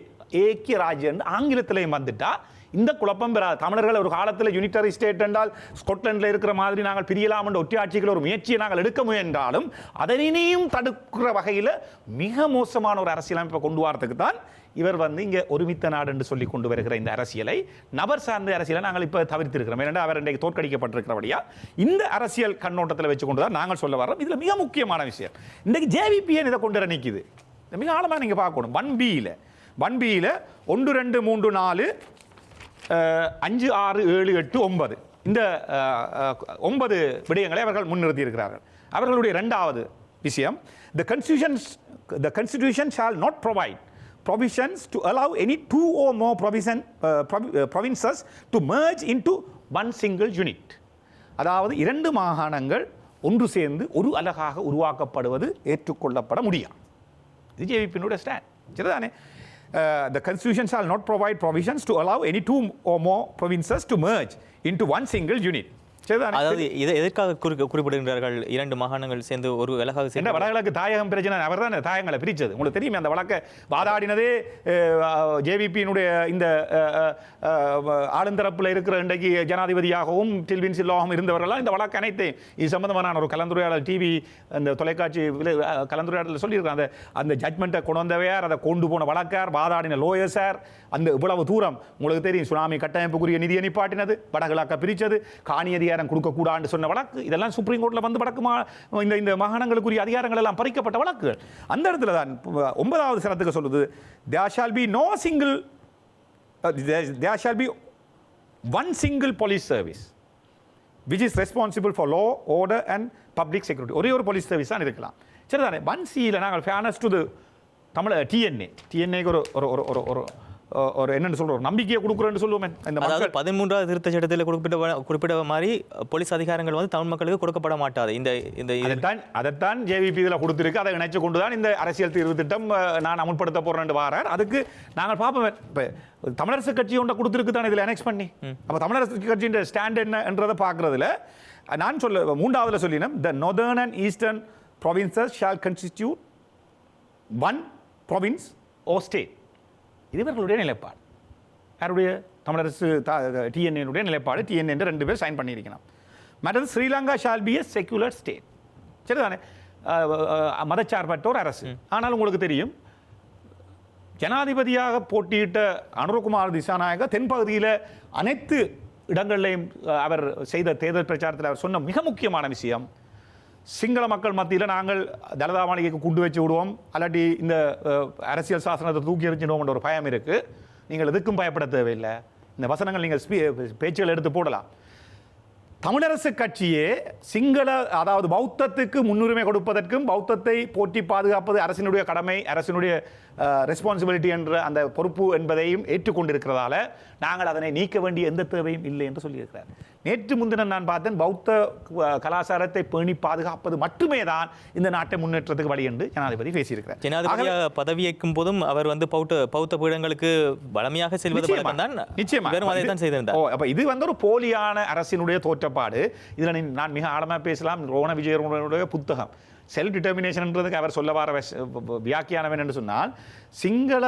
Speaker 2: ஏக்கிய ராஜ்யம் ஆங்கிலத்திலேயும் வந்துட்டா இந்த குழப்பம் பெறாது. தமிழர்கள் ஒரு காலத்தில் யூனிட்டரி ஸ்டேட் என்றால் ஸ்காட்லாண்டில் இருக்கிற மாதிரி நாங்கள் பிரியலாம் என்ற ஒற்றையாட்சிகள் ஒரு முயற்சியை நாங்கள் எடுக்க முயன்றாலும் அதனையும் தடுக்கிற வகையில் மிக மோசமான ஒரு அரசியலமைப்பை கொண்டு வரதுக்கு தான் இவர் இங்கே ஒருமித்த நாடு என்று சொல்லி கொண்டு வருகிற இந்த அரசியலை நபர் சார்ந்த அரசியலை நாங்கள் இப்போ தவிர்த்திருக்கிறோம். ஏனென்றால் அவர் இன்றைக்கு தோற்கடிக்கப்பட்டிருக்கிறபடியா இந்த அரசியல் கண்ணோட்டத்தில் வச்சு கொண்டு தான் நாங்கள் சொல்ல வரோம். இதில் மிக முக்கியமான விஷயம் இன்றைக்கு JVPN இதை கொண்டு வர நிற்குது. மிக ஆழமாக நீங்கள் பார்க்கணும். 1Bயில் 1, 2, 3, 4 5, 6, 7, 8, 9 இந்த 9 விடயங்களை அவர்கள் முன்னிறுத்தி இருக்கிறார்கள். அவர்களுடைய இரண்டாவது விஷயம் the constitution shall not provide provisions to allow any 2 or more provinces to merge into one single unit. அதாவது 2 மாகாணங்கள் ஒன்று சேர்ந்து ஒரு அலகாக உருவாக்கப்படுவது ஏற்றுக்கொள்ளப்பட முடியாது. இது JVPனுடைய ஸ்டாண்ட். சரிதானே? The constitution shall not provide provisions to allow any 2 or more provinces to merge into one single unit.
Speaker 1: அதாவது இதை எதற்காக குறிப்பிடுகிறார்கள்? 2 மாகாணங்கள் சேர்ந்து ஒரு அலகாக சேர்ந்து
Speaker 2: வடகிழக்கு தாயகம் பிரச்சனை அவர் தான் தாயங்களை பிரித்தது. உங்களுக்கு தெரியுமே அந்த வழக்கை வாதாடினதே JVPயினுடைய இந்த ஆளுந்தரப்பில் இருக்கிற இன்றைக்கு ஜனாதிபதியாகவும் டில்வின் சில்லாகவும் இருந்தவர்களாம் இந்த வழக்கு அனைத்தையும் இது சம்பந்தமான ஒரு கலந்துரையாடல் டிவி அந்த தொலைக்காட்சி கலந்துரையாடலில் சொல்லியிருக்காங்க. அந்த ஜட்மெண்ட்டை கொண்டு வந்தவையார், அதை கொண்டு போன வழக்கார், வாதாடின லோயர்ஸார், அந்த இவ்வளவு தூரம் உங்களுக்கு தெரியும். சுனாமி கட்டமைப்புக்குரிய நிதியை நிப்பாட்டினது, வடகிழக்க பிரித்தது, காணி அதிகாரம் கொடுக்கக்கூடாது சொன்ன வழக்கு, இதெல்லாம் சுப்ரீம் கோர்ட்டில் வந்து இந்த மாகாணங்களுக்குரிய அதிகாரங்கள் எல்லாம் பறிக்கப்பட்ட வழக்குகள். அந்த இடத்துல தான் 9வது சரத்துக்கு சொல்லுது there shall be one single police service which is responsible for law, order and public security. ஒரே ஒரு போலீஸ் சர்வீஸ் தான் இருக்கலாம். சரிதானே? 1Cயில் நாங்கள் ஃபேர்னஸ் டு தமிழ் டிஎன்ஏக்கு ஒரு என்னன்னு சொல்ற ஒரு நம்பிக்கையை கொடுக்குறேன்னு சொல்லுவோமே.
Speaker 1: அதாவது 13வது திருத்த சட்டத்தில் குறிப்பிட்ட மாதிரி போலீஸ் அதிகாரங்கள் தமிழ் மக்களுக்கு கொடுக்கப்பட மாட்டாது.
Speaker 2: அதைத்தான் JVP இதில் கொடுத்துருக்கு. அதை இணைச்சு கொண்டு தான் இந்த அரசியல் தீர்வு திட்டம் நான் அமுல்படுத்த போறேன் வாரார். அதுக்கு நாங்கள் பார்ப்போம். இப்போ தமிழரசு கட்சி ஒன்றை கொடுத்துருக்கு தான் இதில் அனெக்ஸ் பண்ணி. அப்போ தமிழரசு கட்சியின் ஸ்டாண்ட் என்னன்றதை பார்க்கறதுல நான் 3ஆவதுல சொல்லினேன் the northern and eastern provinces shall constitute one province or state. இது இவர்களுடைய நிலைப்பாடு. யாருடைய? தமிழரசு டிஎன்ஏனுடைய நிலைப்பாடு. டிஎன்ஏ 2 பேர் சைன் பண்ணியிருக்கணும். மற்றது Sri Lanka shall be a secular state. சரிதானே? மதச்சார்பற்ற ஒரு அரசு. ஆனால் உங்களுக்கு தெரியும் ஜனாதிபதியாக போட்டியிட்ட அனுரகுமார் திசாநாயக தென்பகுதியில் அனைத்து இடங்களிலையும் அவர் செய்த தேர்தல் பிரச்சாரத்தில் அவர் சொன்ன மிக முக்கியமான விஷயம், சிங்கள மக்கள் மத்தியில் நாங்கள் தலதா மாளிகைக்கு குண்டு வச்சு விடுவோம், அல்லாட்டி இந்த அரசியல் சாசனத்தை தூக்கி எறிஞ்சிடுவோம்ன்ற ஒரு பயம் இருக்குது. நீங்கள் எதுக்கும் பயப்பட தேவையில்லை. இந்த வசனங்கள் நீங்கள் பேச்சுகள் எடுத்து போடலாம். தமிழரசு கட்சியே சிங்கள அதாவது பௌத்தத்துக்கு முன்னுரிமை கொடுப்பதற்கும் பௌத்தத்தை போற்றி பாதுகாப்பது அரசினுடைய கடமை, அரசினுடைய ரெஸ்பான்சிபிலிட்டி என்ற அந்த பொறுப்பு என்பதையும் ஏற்றுக்கொண்டிருக்கிறதால நாங்கள் அதனை நீக்க வேண்டிய எந்த தேவையும் இல்லை என்று சொல்லியிருக்கிறார். நேற்று முன்தினம் நான் பார்த்தேன், பௌத்த கலாச்சாரத்தை பேணி பாதுகாப்பது மட்டுமே தான் இந்த நாட்டை முன்னேற்றத்துக்கு வழி என்று ஜனாதிபதி பேசியிருக்கிறார்.
Speaker 1: ஜனாதிபதி பதவியேற்கும் போதும் அவர் பௌத்த பீடங்களுக்கு வளமையாக செல்வது நிச்சயமாக செய்திருந்தார்.
Speaker 2: அப்ப இது ஒரு போலியான அரசினுடைய தோற்றப்பாடு. இதில் நான் மிக ஆழமாக பேசலாம். ரோண விஜயனுடைய புத்தகம் செல்ஃப் டிட்டர்மினேஷன்ன்றதுக்கு அவர் சொல்ல வர வியாக்கியானம் என்னென்னு சொன்னால் சிங்கள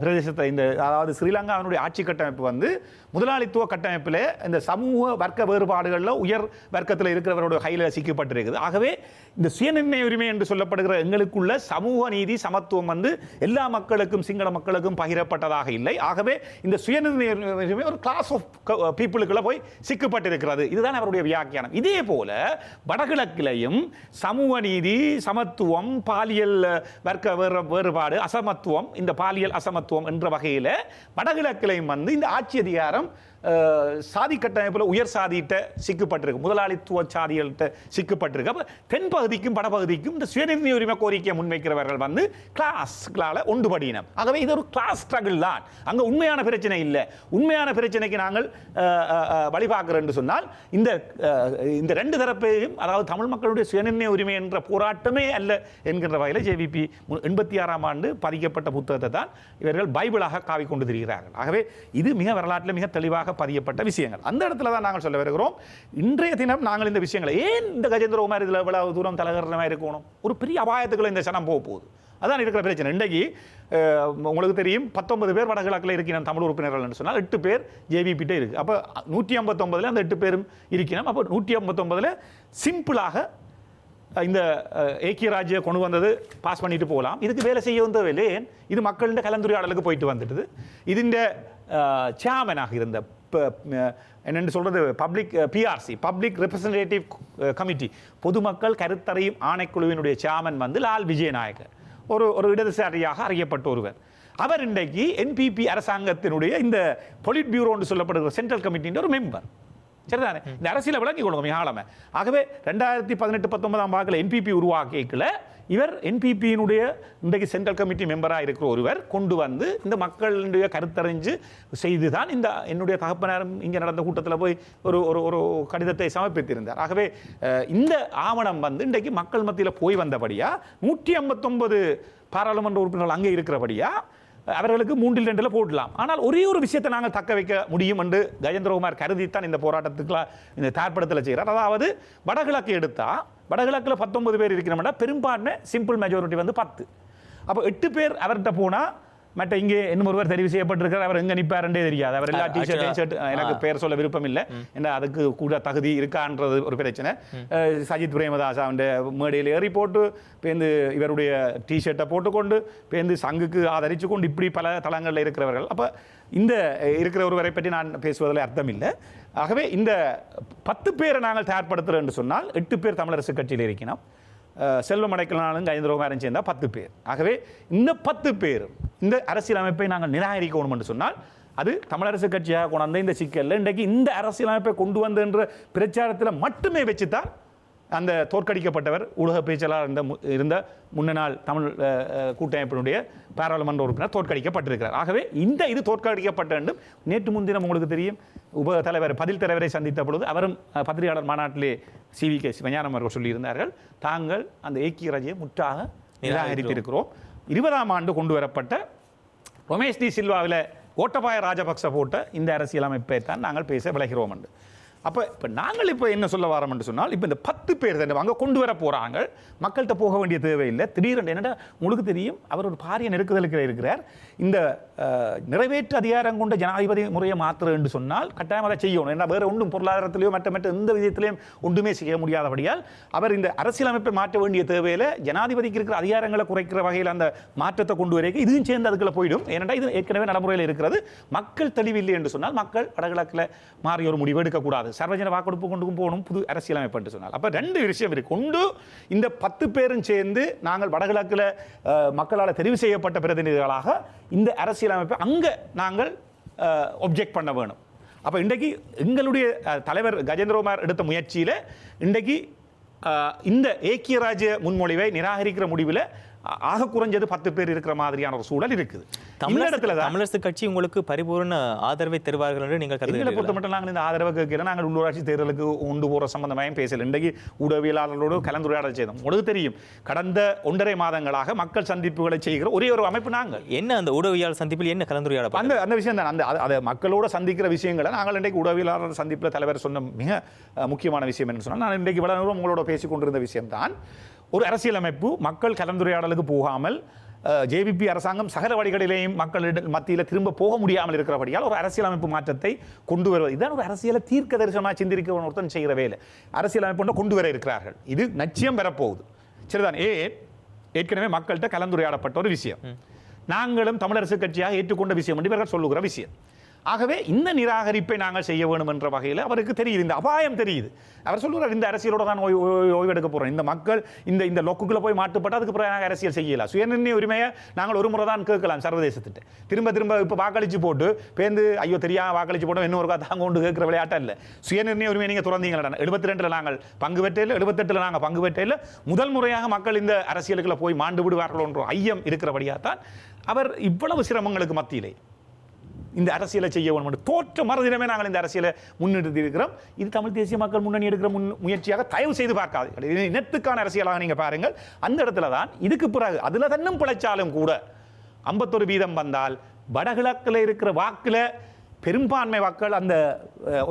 Speaker 2: பிரதேசத்தை இந்த அதாவது ஸ்ரீலங்காவினுடைய ஆட்சி கட்டமைப்பு வந்து முதலாளித்துவ கட்டமைப்பில் இந்த சமூக வர்க்க வேறுபாடுகளில் உயர் வர்க்கத்தில் இருக்கிறவரோட கையில் சிக்கப்பட்டிருக்குது. ஆகவே இந்த சுயநிர்ணய உரிமை என்று சொல்லப்படுகிற எங்களுக்குள்ள சமூக நீதி சமத்துவம் வந்து எல்லா மக்களுக்கும் சிங்கள மக்களுக்கும் பகிரப்பட்டதாக இல்லை. ஆகவே இந்த சுயநிர்ணய உரிமை ஒரு கிளாஸ் ஆஃப் பீப்புளுக்குள்ள போய் சிக்கப்பட்டிருக்கிறது. இதுதான் அவருடைய வியாக்கியானம். இதே போல வடகிழக்கிலையும் சமூக நீதி சமத்துவம் பாலியல் வர்க்க வேறுபாடு அசமத்துவம் இந்த பாலியல் அசமத்துவம் என்ற வகையில் வடகிழக்கிலையும் வந்து இந்த ஆட்சி அதிகாரம் சாதி கட்டமைப்பில் உயர் சாதியிட்ட சிக்கப்பட்டிருக்கு, முதலாளித்துவ சாதிகள்கிட்ட சிக்கப்பட்டிருக்கு. அப்போ தென் பகுதிக்கும் வடபகுதிக்கும் இந்த சுயநிர்ணய உரிமை கோரிக்கையை முன்வைக்கிறவர்கள் வந்து கிளாஸ்களால் ஒன்றுபடினம். ஆகவே இது ஒரு கிளாஸ் ஸ்ட்ரகிள் தான். அங்கே உண்மையான பிரச்சனை இல்லை. உண்மையான பிரச்சனைக்கு நாங்கள் வழிபார்க்கிறோம் என்று சொன்னால் இந்த ரெண்டு தரப்பையும் அதாவது தமிழ் மக்களுடைய சுயநிர்ணய உரிமை என்ற போராட்டமே அல்ல என்கின்ற வகையில் ஜேவிபி 86ஆம் ஆண்டு பதிக்கப்பட்ட புத்தகத்தை தான் இவர்கள் பைபிளாக காவி கொண்டு திரிகிறார்கள். ஆகவே இது மிக வரலாற்றில் மிக தெளிவாக பதியப்பட்ட விஷயங்கள். அந்த இடத்துல தான் நாங்கள் சொல்ல வருகிறோம். இன்றைய தினம் நாங்கள் இந்த விஷயங்களை ஏன் இந்த கஜேந்திரகுமார் இதில் இவ்வளவு தூரம் தலைகரணமாக இருக்கணும்? ஒரு பெரிய அபாயத்துக்குள்ள இந்த சனம் போக போகுது. அதான் இருக்கிற பிரச்சனை. இன்றைக்கு உங்களுக்கு தெரியும் 19 பேர் வடகிழக்கில் இருக்கிற தமிழ் உறுப்பினர்கள் என்று சொன்னால் 8 பேர் ஜேவிபிட்ட இருக்கு. அப்போ 159 அந்த 8 பேரும் இருக்கணும். அப்போ 159 சிம்பிளாக இந்த ஏக்கிய ராஜ்ய கொண்டு வந்தது பாஸ் பண்ணிட்டு போகலாம். இதுக்கு வேலை செய்ய வந்தவில்லை. இது மக்களின் கலந்துரையாடலுக்கு போயிட்டு வந்துட்டு இதுண்ட சேர்மனாக இருந்த என்னென்னு சொல்கிறது public PRC public representative committee பொதுமக்கள் கருத்தறியும் ஆணைக்குழுவினுடைய சேர்மன் வந்து லால் விஜயநாயக்க ஒரு இடதுசாரியாக அறியப்பட்ட ஒருவர். அவர் இன்றைக்கு என்பிபி அரசாங்கத்தினுடைய இந்த பொலிட் பியூரோன்னு சொல்லப்படுகிற சென்ட்ரல் கமிட்டியின் ஒரு மெம்பர். சரிதானே? இந்த அரசியலை விளங்கி கொடுங்க ஆழமை. ஆகவே 2018-19 வாக்கில் என்பிபி உருவாக்கிக்கல இவர் என்பிபியினுடைய இன்றைக்கு சென்ட்ரல் கமிட்டி மெம்பராக இருக்கிற ஒருவர் கொண்டு வந்து இந்த மக்களுடைய கருத்தறிஞ்சு செய்து தான் இந்த என்னுடைய தகப்பனாரும் இங்கே நடந்த கூட்டத்தில் போய் ஒரு கடிதத்தை சமர்ப்பித்திருந்தார். ஆகவே இந்த ஆவணம் வந்து இன்றைக்கு மக்கள் மத்தியில் போய் வந்தபடியா 159 பாராளுமன்ற உறுப்பினர்கள் அங்கே இருக்கிறபடியா அவர்களுக்கு 3-2 போடலாம். ஆனால் ஒரே ஒரு விஷயத்தை நாங்கள் தக்க வைக்க முடியும் என்று கஜேந்திரகுமார் கருதித்தான் இந்த போராட்டத்துக்கு இந்த தயார்படுத்தலை செய்கிறார். அதாவது வடகிழக்கு எடுத்தால் வடகிழக்கில் 19 பேர் இருக்கிறோம்னா பெரும்பான்மை சிம்பிள் மெஜாரிட்டி வந்து 10. அப்போ 8 பேர் அவர்கிட்ட போனால் மற்ற இங்கே இன்னும் ஒருவர் தெரிவு செய்யப்பட்டிருக்கிறார். அவர் எங்கே நிற்பாருன்றே தெரியாது. அவர் எல்லா டிஷர்ட் எனக்கு பேர் சொல்ல விருப்பம் இல்லை. ஏன்னா அதுக்கு கூட தகுதி இருக்கான்றது ஒரு பிரச்சனை. சஜித் பிரேமதாஸ் அவனுடைய மேடையில் ஏறி போட்டு பேருந்து இவருடைய டிஷர்ட்டை போட்டுக்கொண்டு பேருந்து சங்குக்கு ஆதரித்து கொண்டு இப்படி பல தளங்களில் இருக்கிறவர்கள். அப்போ இந்த இருக்கிற ஒருவரை பற்றி நான் பேசுவதில் அர்த்தம் இல்லை. ஆகவே இந்த 10 பேரை நாங்கள் தயார்படுத்துகிறோம் என்று சொன்னால் 8 பேர் தமிழரசு கட்சியில் இருக்கணும். செல்வம் அடைக்கலனாலும் கஜேந்திரகுமாரும் சேர்ந்தால் 10 பேர். ஆகவே இந்த 10 பேர் இந்த அரசியலமைப்பை நாங்கள் நிராகரிக்கணும் என்று சொன்னால் அது தமிழரசு கட்சியாக கொண்டாந்த இந்த சிக்கலில் இன்றைக்கு இந்த அரசியலமைப்பை கொண்டு வந்த என்ற பிரச்சாரத்தில் மட்டுமே வச்சுத்தான் அந்த தோற்கடிக்கப்பட்டவர் ஊடக பேச்சாளர் இருந்த முன்னாள் தமிழ் கூட்டமைப்பினுடைய பாராளுமன்ற உறுப்பினர் தோற்கடிக்கப்பட்டிருக்கிறார். ஆகவே இது தோற்கடிக்கப்பட்ட வேண்டும். நேற்று முன்தினம் உங்களுக்கு தெரியும் பதில் தலைவரை சந்தித்த பொழுது அவரும் பத்திரிகையாளர் மாநாட்டிலே CVK சிவஞானம் அவர்கள் சொல்லியிருந்தார்கள், தாங்கள் அந்த ஏக்கிய ராஜ்யை முற்றாக நிராகரித்திருக்கிறோம். 20ஆம் ஆண்டு கொண்டு வரப்பட்ட ரமேஷ் டி சில்வாவில் கோட்டபாய ராஜபக்ச போட்ட இந்த அரசியலமைப்பை தான் நாங்கள் பேச விளைகிறோம் என்று. அப்போ நாங்கள் இப்போ என்ன சொல்ல வரோம் என்று சொன்னால் இப்போ இந்த 10 பேர் தான் அங்கே கொண்டு வர போகிறாங்க. மக்கள்கிட்ட போக வேண்டிய தேவையில்லை. திடீரென்று என்னடா உங்களுக்கு தெரியும் அவர் ஒரு பாரிய நெருக்குதலுக்கு இருக்கிறார். இந்த நிறைவேற்று அதிகாரம் கொண்ட ஜனாதிபதி முறையை மாற்ற என்று சொன்னால் கட்டாயம் அதை செய்யணும். ஏன்னா வேறு ஒன்றும் பொருளாதாரத்திலேயோ மற்ற எந்த விதத்திலையும் ஒன்றுமே செய்ய முடியாதபடியால் அவர் இந்த அரசியலமைப்பை மாற்ற வேண்டிய தேவையில் ஜனாதிபதிக்கு இருக்கிற அதிகாரங்களை குறைக்கிற வகையில் அந்த மாற்றத்தை கொண்டு வரைக்கும் இதுவும் சேர்ந்து அதுக்குள்ள போயிடும். ஏனென்றால் இது ஏற்கனவே நடைமுறையில் இருக்கிறது. மக்கள் தெளிவில்லை என்று சொன்னால் மக்கள் வடகிழக்கில் மாறி ஒரு முடிவு எடுக்கக்கூடாது. சர்வஜன வாக்கெடுப்பு கொண்டு போகணும் புது அரசியலமைப்பு என்று சொன்னால். அப்போ 2 விஷயம் இருக்கு. ஒன்று, இந்த 10 பேரும் சேர்ந்து நாங்கள் வடகிழக்கில் மக்களால் தெரிவு செய்யப்பட்ட பிரதிநிதிகளாக இந்த அரசியலமைப்பை அங்கே நாங்கள் ஒப்ஜெக்ட் பண்ண வேணும். அப்போ இன்றைக்கு எங்களுடைய தலைவர் கஜேந்திரகுமார் எடுத்த முயற்சியில் இன்றைக்கு இந்த ஏக்கிய ராஜ்ய முன்மொழிவை நிராகரிக்கிற முடிவில் ஆக குறைஞ்சது 10 பேர் இருக்கிற மாதிரியான ஒரு சூழல் இருக்குது.
Speaker 1: தமிழரசு கட்சி உங்களுக்கு பரிபூர்ண ஆதரவை தருவார்கள் என்று நீங்கள்
Speaker 2: எங்களை பொறுத்த மட்டும் நாங்கள் இந்த ஆதரவு கேட்கல. நாங்கள் உள்ளூராட்சி தேர்தலுக்கு கொண்டு போகிற சம்பந்தமாயும் பேசல. இன்றைக்கு ஊடகவியலாளர்களோடு கலந்துரையாடல் செய்தோம். உங்களுக்கு தெரியும், கடந்த 1.5 மாதங்களாக மக்கள் சந்திப்புகளை செய்கிற ஒரே ஒரு அமைப்பு நாங்கள்.
Speaker 1: என்ன அந்த ஊடகவியலாளர் சந்திப்பில் என்ன கலந்துரையாடல்?
Speaker 2: அந்த விஷயம் தான். அதை மக்களோட சந்திக்கிற விஷயங்களை நாங்கள் இன்றைக்கு ஊடகவியலாளர் சந்திப்பில் தலைவர் சொன்ன மிக முக்கியமான விஷயம் என்று சொன்னால், நான் இன்றைக்கு இவ்வளவு நேரம் உங்களோட பேசிக் கொண்டிருந்த விஷயம்தான். ஒரு அரசியலமைப்பு மக்கள் கலந்துரையாடலுக்கு போகாமல் ஜேவிபி அரசாங்கம் சகல வழிகளிலேயும் மக்கள் மத்தியில் திரும்ப போக முடியாமல் இருக்கிறபடியால் ஒரு அரசியலமைப்பு மாற்றத்தை கொண்டு வருவது. இதுதான் ஒரு அரசியலை தீர்க்க தரிசனமாக சிந்திக்க ஒருத்தன் செய்கிற வேலை. அரசியலமைப்பு கொண்டு வர இருக்கிறார்கள். இது நிச்சயம் பெறப்போகுது. சரிதான். ஏற்கனவே மக்கள்கிட்ட கலந்துரையாடப்பட்ட ஒரு விஷயம், நாங்களும் தமிழரசு கட்சியாக ஏற்றுக்கொண்ட விஷயம் என்று இவர்கள் சொல்லுகிற விஷயம். ஆகவே இந்த நிராகரிப்பை நாங்கள் செய்ய வேண்டும் என்ற வகையில் அவருக்கு தெரியுது, இந்த அபாயம் தெரியுது. அவர் சொல்லுவார், இந்த அரசியலோட தான் ஓய்வெடுக்க போகிறோம். இந்த மக்கள் இந்த லொக்குக்குள்ளே போய் மாட்டுப்பட்டு அதுக்கு பிறகு நாங்கள் அரசியல் செய்யலாம். சுயநிர்ணய உரிமையை நாங்கள் ஒரு முறை தான் கேட்கலாம் சர்வதேசத்திட்ட. திரும்ப இப்போ வாக்களித்து போட்டு பேருந்து ஐயோ தெரியாமல் வாக்களித்து போட்டோம் இன்னொரு தாங்க கொண்டு கேட்குற விளையாட்டம் இல்லை. சுயநிர்ணய உரிமையை நீங்கள் திறந்தீங்களா? 72 நாங்கள் பங்கு பெற்றையில், 78 நாங்கள் பங்கு பெற்றையில் முதல் முறையாக மக்கள் இந்த அரசியலுக்குள்ள போய் மாண்டு விடுவார்கள் என்ற ஐயம் இருக்கிறபடியாக தான் அவர் இவ்வளவு சிரமங்களுக்கு மத்தியிலே இந்த அரசியலை செய்ய வேண்டும். தோற்ற மறுதினமே நாங்கள் இந்த அரசியலை முன்னெடுத்து இருக்கிறோம். இது தமிழ் தேசிய மக்கள் முன்னணி எடுக்கிற முயற்சியாக தயவு செய்து பார்க்காது. இது இனத்துக்கான அரசியலாக நீங்கள் பாருங்கள். அந்த இடத்துல தான் இதுக்கு பிறகு அதில் தன்னும் பிழைச்சாலும் கூட 51% வந்தால் வடகிழக்கில் இருக்கிற வாக்கில் பெரும்பான்மை மக்கள் அந்த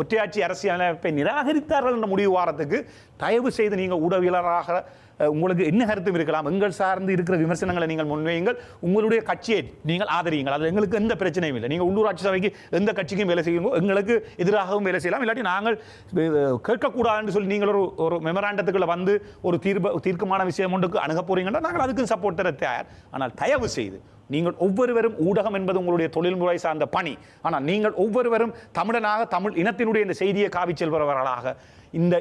Speaker 2: ஒற்றையாட்சி அரசியலமைப்பை நிராகரித்தார்கள் என்ற முடிவு வாரத்துக்கு தயவு செய்து நீங்கள் ஊடகவியலாளராக உங்களுக்கு என்ன கருத்தும் இருக்கலாம், எங்கள் சார்ந்து இருக்கிற விமர்சனங்களை நீங்கள் முன்வையுங்கள். உங்களுடைய கட்சியை நீங்கள் ஆதரியுங்கள். அது எங்களுக்கு எந்த பிரச்சனையும் இல்லை. நீங்கள் உள்ளூராட்சி சபைக்கு எந்த கட்சிக்கும் வேலை செய்யுங்க, எங்களுக்கு எதிராகவும் வேலை செய்யலாம். இல்லாட்டி நாங்கள் கேட்கக்கூடாதுன்னு சொல்லி நீங்கள் ஒரு மெமராண்டத்துக்குள்ள வந்து ஒரு தீர்க்கமான விஷயம் ஒன்றுக்கு அணுக போறீங்கன்னா நாங்கள் அதுக்கு சப்போர்ட் தர தயார். ஆனால் தயவு செய்து நீங்கள் ஒவ்வொருவரும், ஊடகம் என்பது உங்களுடைய தொழில்முறை சார்ந்த பணி, ஆனால் நீங்கள் ஒவ்வொருவரும் தமிழனாக தமிழ் இனத்தினுடைய இந்த செய்தியை காவிச் செல்பவர்களாக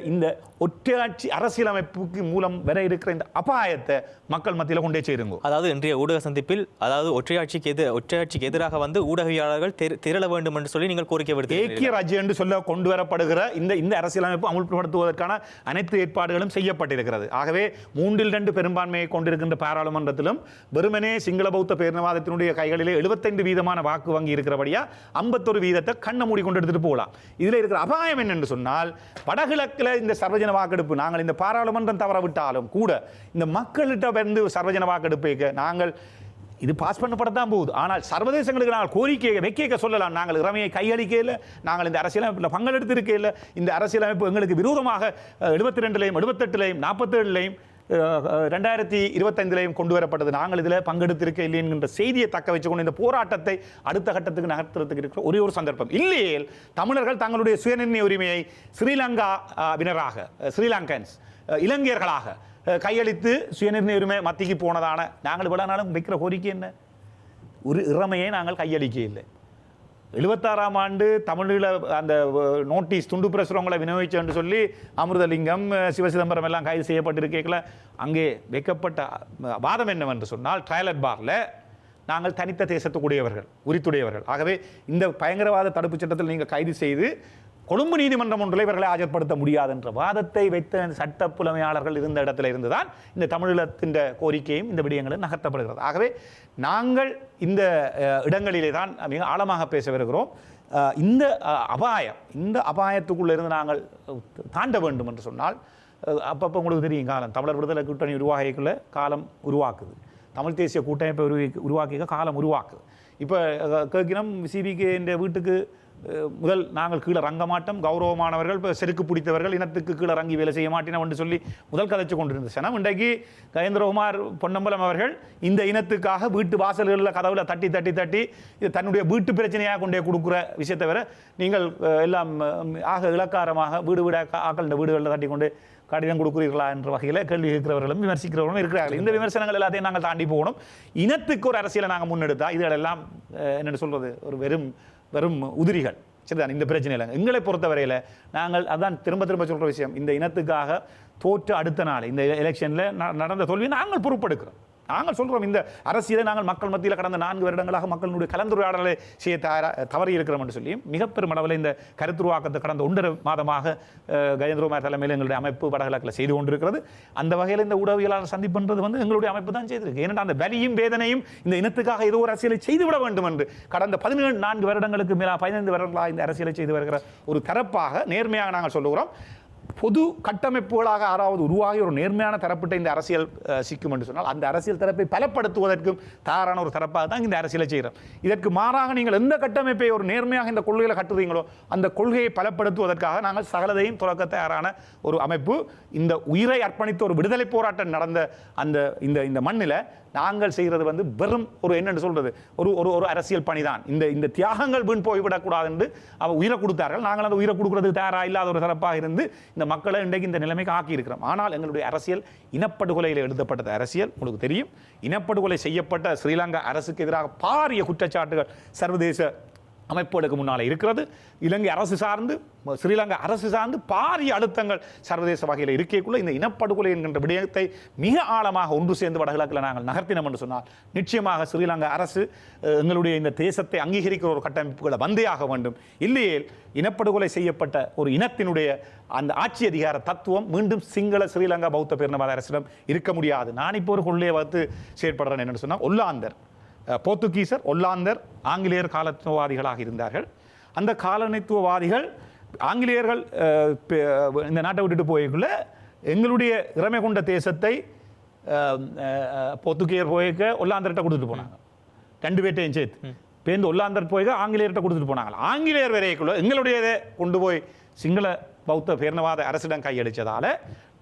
Speaker 2: இந்த ஒற்றையாட்சி அரசியலமைப்புக்கு மூலம் வர இருக்கிற இந்த அபாயத்தை மக்கள் மத்தியில் கொண்டே சேருங்க.
Speaker 1: அதாவது இன்றைய ஊடக சந்திப்பில் அதாவது ஒற்றையாட்சிக்கு எதிராக வந்து ஊடகவியலாளர்கள் திரள வேண்டும் என்று சொல்லி நீங்கள் கோரிக்கை விடுத்து
Speaker 2: ஏக்கிய ராஜ்யம் என்று சொல்ல கொண்டு வரப்படுகிற இந்த அரசியலமைப்பு அமுல்படுத்துவதற்கான அனைத்து ஏற்பாடுகளும் செய்யப்பட்டிருக்கிறது. ஆகவே 3/2 பெரும்பான்மையை கொண்டிருக்கின்ற பாராளுமன்றத்திலும் வெறுமனே சிங்கள பௌத்த பேரினவாதத்தினுடைய கைகளிலே 75% வாக்கு வங்கி இருக்கிறபடியா 51% கண்ணை மூடி கொண்டு எடுத்துட்டு போகலாம். இதில் இருக்கிற அபாயம் என்னென்று சொன்னால், வடகிழக்கில் இந்த சர்வஜன வாக்கெடுப்பு நாங்கள் இந்த பாராளுமன்றம் தவற விட்டாலும் கூட இந்த மக்கள்கிட்ட வந்து சர்வஜன வாக்கெடுப்பு நாங்கள் இது பாஸ் பண்ணப்படத்தான் போகுது. ஆனால் சர்வதேசங்களுக்கு நாங்கள் கோரிக்கையை வைக்க சொல்லலாம். நாங்கள் இறமையை கையளிக்கையில், நாங்கள் இந்த அரசியலமைப்பில் பங்கெடுத்திருக்கையில், இந்த அரசியலமைப்பு எங்களுக்கு விரோதமாக 72லையும் 78லையும் 47லையும் 2025 கொண்டு வரப்பட்டது. நாங்கள் இதில் பங்கெடுத்திருக்க இல்லை என்கின்ற செய்தியை தக்க வச்சுக்கொண்டு இந்த போராட்டத்தை அடுத்த கட்டத்துக்கு நகர்த்துறதுக்கு இருக்கிற ஒரே ஒரு சந்தர்ப்பம். இல்லையே தமிழர்கள் தங்களுடைய சுயநிர்ணய உரிமையை ஸ்ரீலங்கன்ஸ் இலங்கையர்களாக கையளித்து சுயநிர்ணய உரிமை மத்திக்கு போனதான நாங்கள் இவ்வளவு நாளும் வைக்கிற கோரிக்கை என்ன? ஒரு இறமையை நாங்கள் கையளிக்க இல்லை. 76ஆம் ஆண்டு தமிழில் அந்த நோட்டீஸ் துண்டு பிரசுரங்களை விநியோகிச்சு என்று சொல்லி அமிர்தலிங்கம், சிவசிதம்பரம் எல்லாம் கைது செய்யப்பட்டிருக்கல அங்கே வைக்கப்பட்ட வாதம் என்னவென்று சொன்னால், ட்ரையலட் பாரில் நாங்கள் தனித்த தேசத்துக்குடையவர்கள், உரித்துடையவர்கள். ஆகவே இந்த பயங்கரவாத தடுப்பு சட்டத்தில் நீங்கள் கைது செய்து கொழும்பு நீதிமன்றம் ஒன்றில் இவர்களை ஆஜர்படுத்த முடியாது என்ற வாதத்தை வைத்த சட்ட புலமையாளர்கள் இருந்த இடத்துல இருந்துதான் இந்த தமிழீழத்தின் கோரிக்கையும் இந்த விடயங்களும் நகர்த்தப்படுகிறது. ஆகவே நாங்கள் இந்த இடங்களிலே தான் மிக ஆழமாக பேச வருகிறோம். இந்த அபாயத்துக்குள்ளே இருந்து நாங்கள் தாண்ட வேண்டும் என்று சொன்னால், அப்பப்போ உங்களுக்கு தெரியும், காலம் தமிழர் விடுதலை கூட்டணி உருவாகிக்குள்ள காலம் உருவாக்குது, தமிழ் தேசிய கூட்டமைப்பை உருவாக்கிக்க காலம் உருவாக்குது. இப்போ கேட்கிறோம், சிபிகே என்ற வீட்டுக்கு முதல் நாங்கள் கீழே ரங்க மாட்டோம், கௌரவமானவர்கள் இப்போ செருக்கு பிடித்தவர்கள் இனத்துக்கு கீழே ரங்கி வேலை செய்ய மாட்டேன் என்று சொல்லி முதல் கதைச்சு கொண்டிருந்த சனம், இன்றைக்கு கஜேந்திரகுமார் பொன்னம்பலம் அவர்கள் இந்த இனத்துக்காக வீட்டு வாசல்களில் கதவுல தட்டி தட்டி தட்டி இது தன்னுடைய வீட்டு பிரச்சனையாக கொண்டே கொடுக்குற விஷயத்தை வர நீங்கள் எல்லாம் ஆக இலக்காரமாக வீடு ஆக்கள் இந்த வீடுகளில் தட்டி கொண்டு கடிதம் கொடுக்குறீர்களா என்ற வகையில் கேள்வி கேட்கிறவர்களும் விமர்சிக்கிறவர்களும் இருக்கிறார்கள். இந்த விமர்சனங்கள் எல்லாத்தையும் நாங்கள் தாண்டி போகணும். இனத்துக்கு ஒரு அரசியலை நாங்கள் முன்னெடுத்தா இதுகளெல்லாம் என்னென்னு சொல்வது ஒரு வெறும் உதிரிகள். சரிதான். இந்த பிரச்சனை இல்லை. எங்களை பொறுத்தவரையில் நாங்கள் அதான் திரும்ப சொல்கிற விஷயம், இந்த இனத்துக்காக தோற்ற அடுத்த நாள் இந்த எலெக்ஷனில் நடந்த தோல்வியை நாங்கள் பொறுப்பெடுக்கிறோம். நாங்கள் சொல்கிறோம் இந்த அரசியலை நாங்கள் மக்கள் மத்தியில் கடந்த 4 வருடங்களாக மக்களுடைய கலந்துரையாடலை செய்ய தவறி இருக்கிறோம் என்று சொல்லியும் மிக பெருமளவில் இந்த கருத்துருவாக்கத்தை கடந்த 1.5 மாதமாக கஜேந்திரகுமார் தலைமையில் எங்களுடைய அமைப்பு வடகிழக்கில் செய்து கொண்டிருக்கிறது. அந்த வகையில் இந்த ஊடகவியலாளர் சந்திப்புன்றது எங்களுடைய அமைப்பு தான் செய்திருக்கு. ஏனென்றால் அந்த வலியும் வேதனையும் இந்த இனத்துக்காக ஏதோ ஒரு அரசியலை செய்துவிட வேண்டும் என்று கடந்த 14 வருடங்களுக்கு மேலாக 15 வருடங்களாக இந்த அரசியலை செய்து வருகிற ஒரு தரப்பாக நேர்மையாக நாங்கள் சொல்லுகிறோம். பொது கட்டமைப்புகளாக யாராவது உருவாகி ஒரு நேர்மையான தரப்பட்ட இந்த அரசியல் சிக்கும் என்று சொன்னால் அந்த அரசியல் தரப்பை பலப்படுத்துவதற்கும் தயாரான ஒரு தரப்பாக தான் இந்த அரசியலை செய்கிறோம். இதற்கு மாறாக நீங்கள் எந்த கட்டமைப்பை ஒரு நேர்மையாக இந்த கொள்கையில் கட்டுறீங்களோ அந்த கொள்கையை பலப்படுத்துவதற்காக நாங்கள் சகலதையும் துறக்க தயாரான ஒரு அமைப்பு. இந்த உயிரை அர்ப்பணித்த ஒரு விடுதலை போராட்டம் நடந்த அந்த இந்த மண்ணில் நாங்கள் செய்கிறது வெறும் ஒரு என்னென்னு சொல்றது ஒரு ஒரு அரசியல் பணிதான். இந்த தியாகங்கள் வீண் போய்விடக்கூடாது என்று அவர் உயிரை கொடுத்தார்கள். நாங்கள் அந்த உயிரை கொடுக்கறதுக்கு தயாராக இல்லாத ஒரு தரப்பாக இருந்து இந்த மக்களை இன்றைக்கு இந்த நிலைமைக்கு ஆக்கி இருக்கிறோம். ஆனால் எங்களுடைய அரசியல் இனப்படுகொலையில் எழுதப்பட்டது அரசியல் உங்களுக்கு தெரியும். இனப்படுகொலை செய்யப்பட்ட ஸ்ரீலங்கா அரசுக்கு எதிராக பாரிய குற்றச்சாட்டுகள் சர்வதேச அமைப்புகளுக்கு முன்னால் இருக்கிறது. இலங்கை அரசு சார்ந்து ஸ்ரீலங்கா அரசு சார்ந்து பாரிய அழுத்தங்கள் சர்வதேச வகையில் இருக்கைக்குள்ள இந்த இனப்படுகொலை என்கின்ற விடயத்தை மிக ஆழமாக ஒன்று சேர்ந்து வடகிழக்கில் நாங்கள் நகர்த்தினோம் என்று சொன்னால் நிச்சயமாக ஸ்ரீலங்கா அரசு எங்களுடைய இந்த தேசத்தை அங்கீகரிக்கிற ஒரு கட்டமைப்புகளை வந்தே ஆக வேண்டும். இல்லையே இனப்படுகொலை செய்யப்பட்ட ஒரு இனத்தினுடைய அந்த ஆட்சி அதிகார தத்துவம் மீண்டும் சிங்கள ஸ்ரீலங்கா பௌத்த பேரினவாத அரசிடம் இருக்க முடியாது. நான் இப்போ ஒரு கொள்ளையை வகுத்து செயற்படுறேன் என்னென்னு சொன்னால் ஒல்லாந்தர் போர்த்துகீசர் ஒல்லாந்தர் ஆங்கிலேயர் காலனித்துவவாதிகளாக இருந்தார்கள். அந்த காலனித்துவவாதிகள் ஆங்கிலேயர்கள் இந்த நாட்டை விட்டுட்டு போய்க்குள்ள எங்களுடைய இறமை கொண்ட தேசத்தை போர்த்துகீயர் போய்க்க ஒல்லாந்தர்கிட்ட கொடுத்துட்டு போனாங்க. 2 பேர்ட்டையும் சேர்த்து பேருந்து ஒல்லாந்தர் போய்க்க ஆங்கிலேயர்கிட்ட கொடுத்துட்டு போனாங்க. ஆங்கிலேயர் வரைக்குள்ள எங்களுடையதை கொண்டு போய் சிங்கள பௌத்த பேரினவாத அரசிடம் கையடித்ததால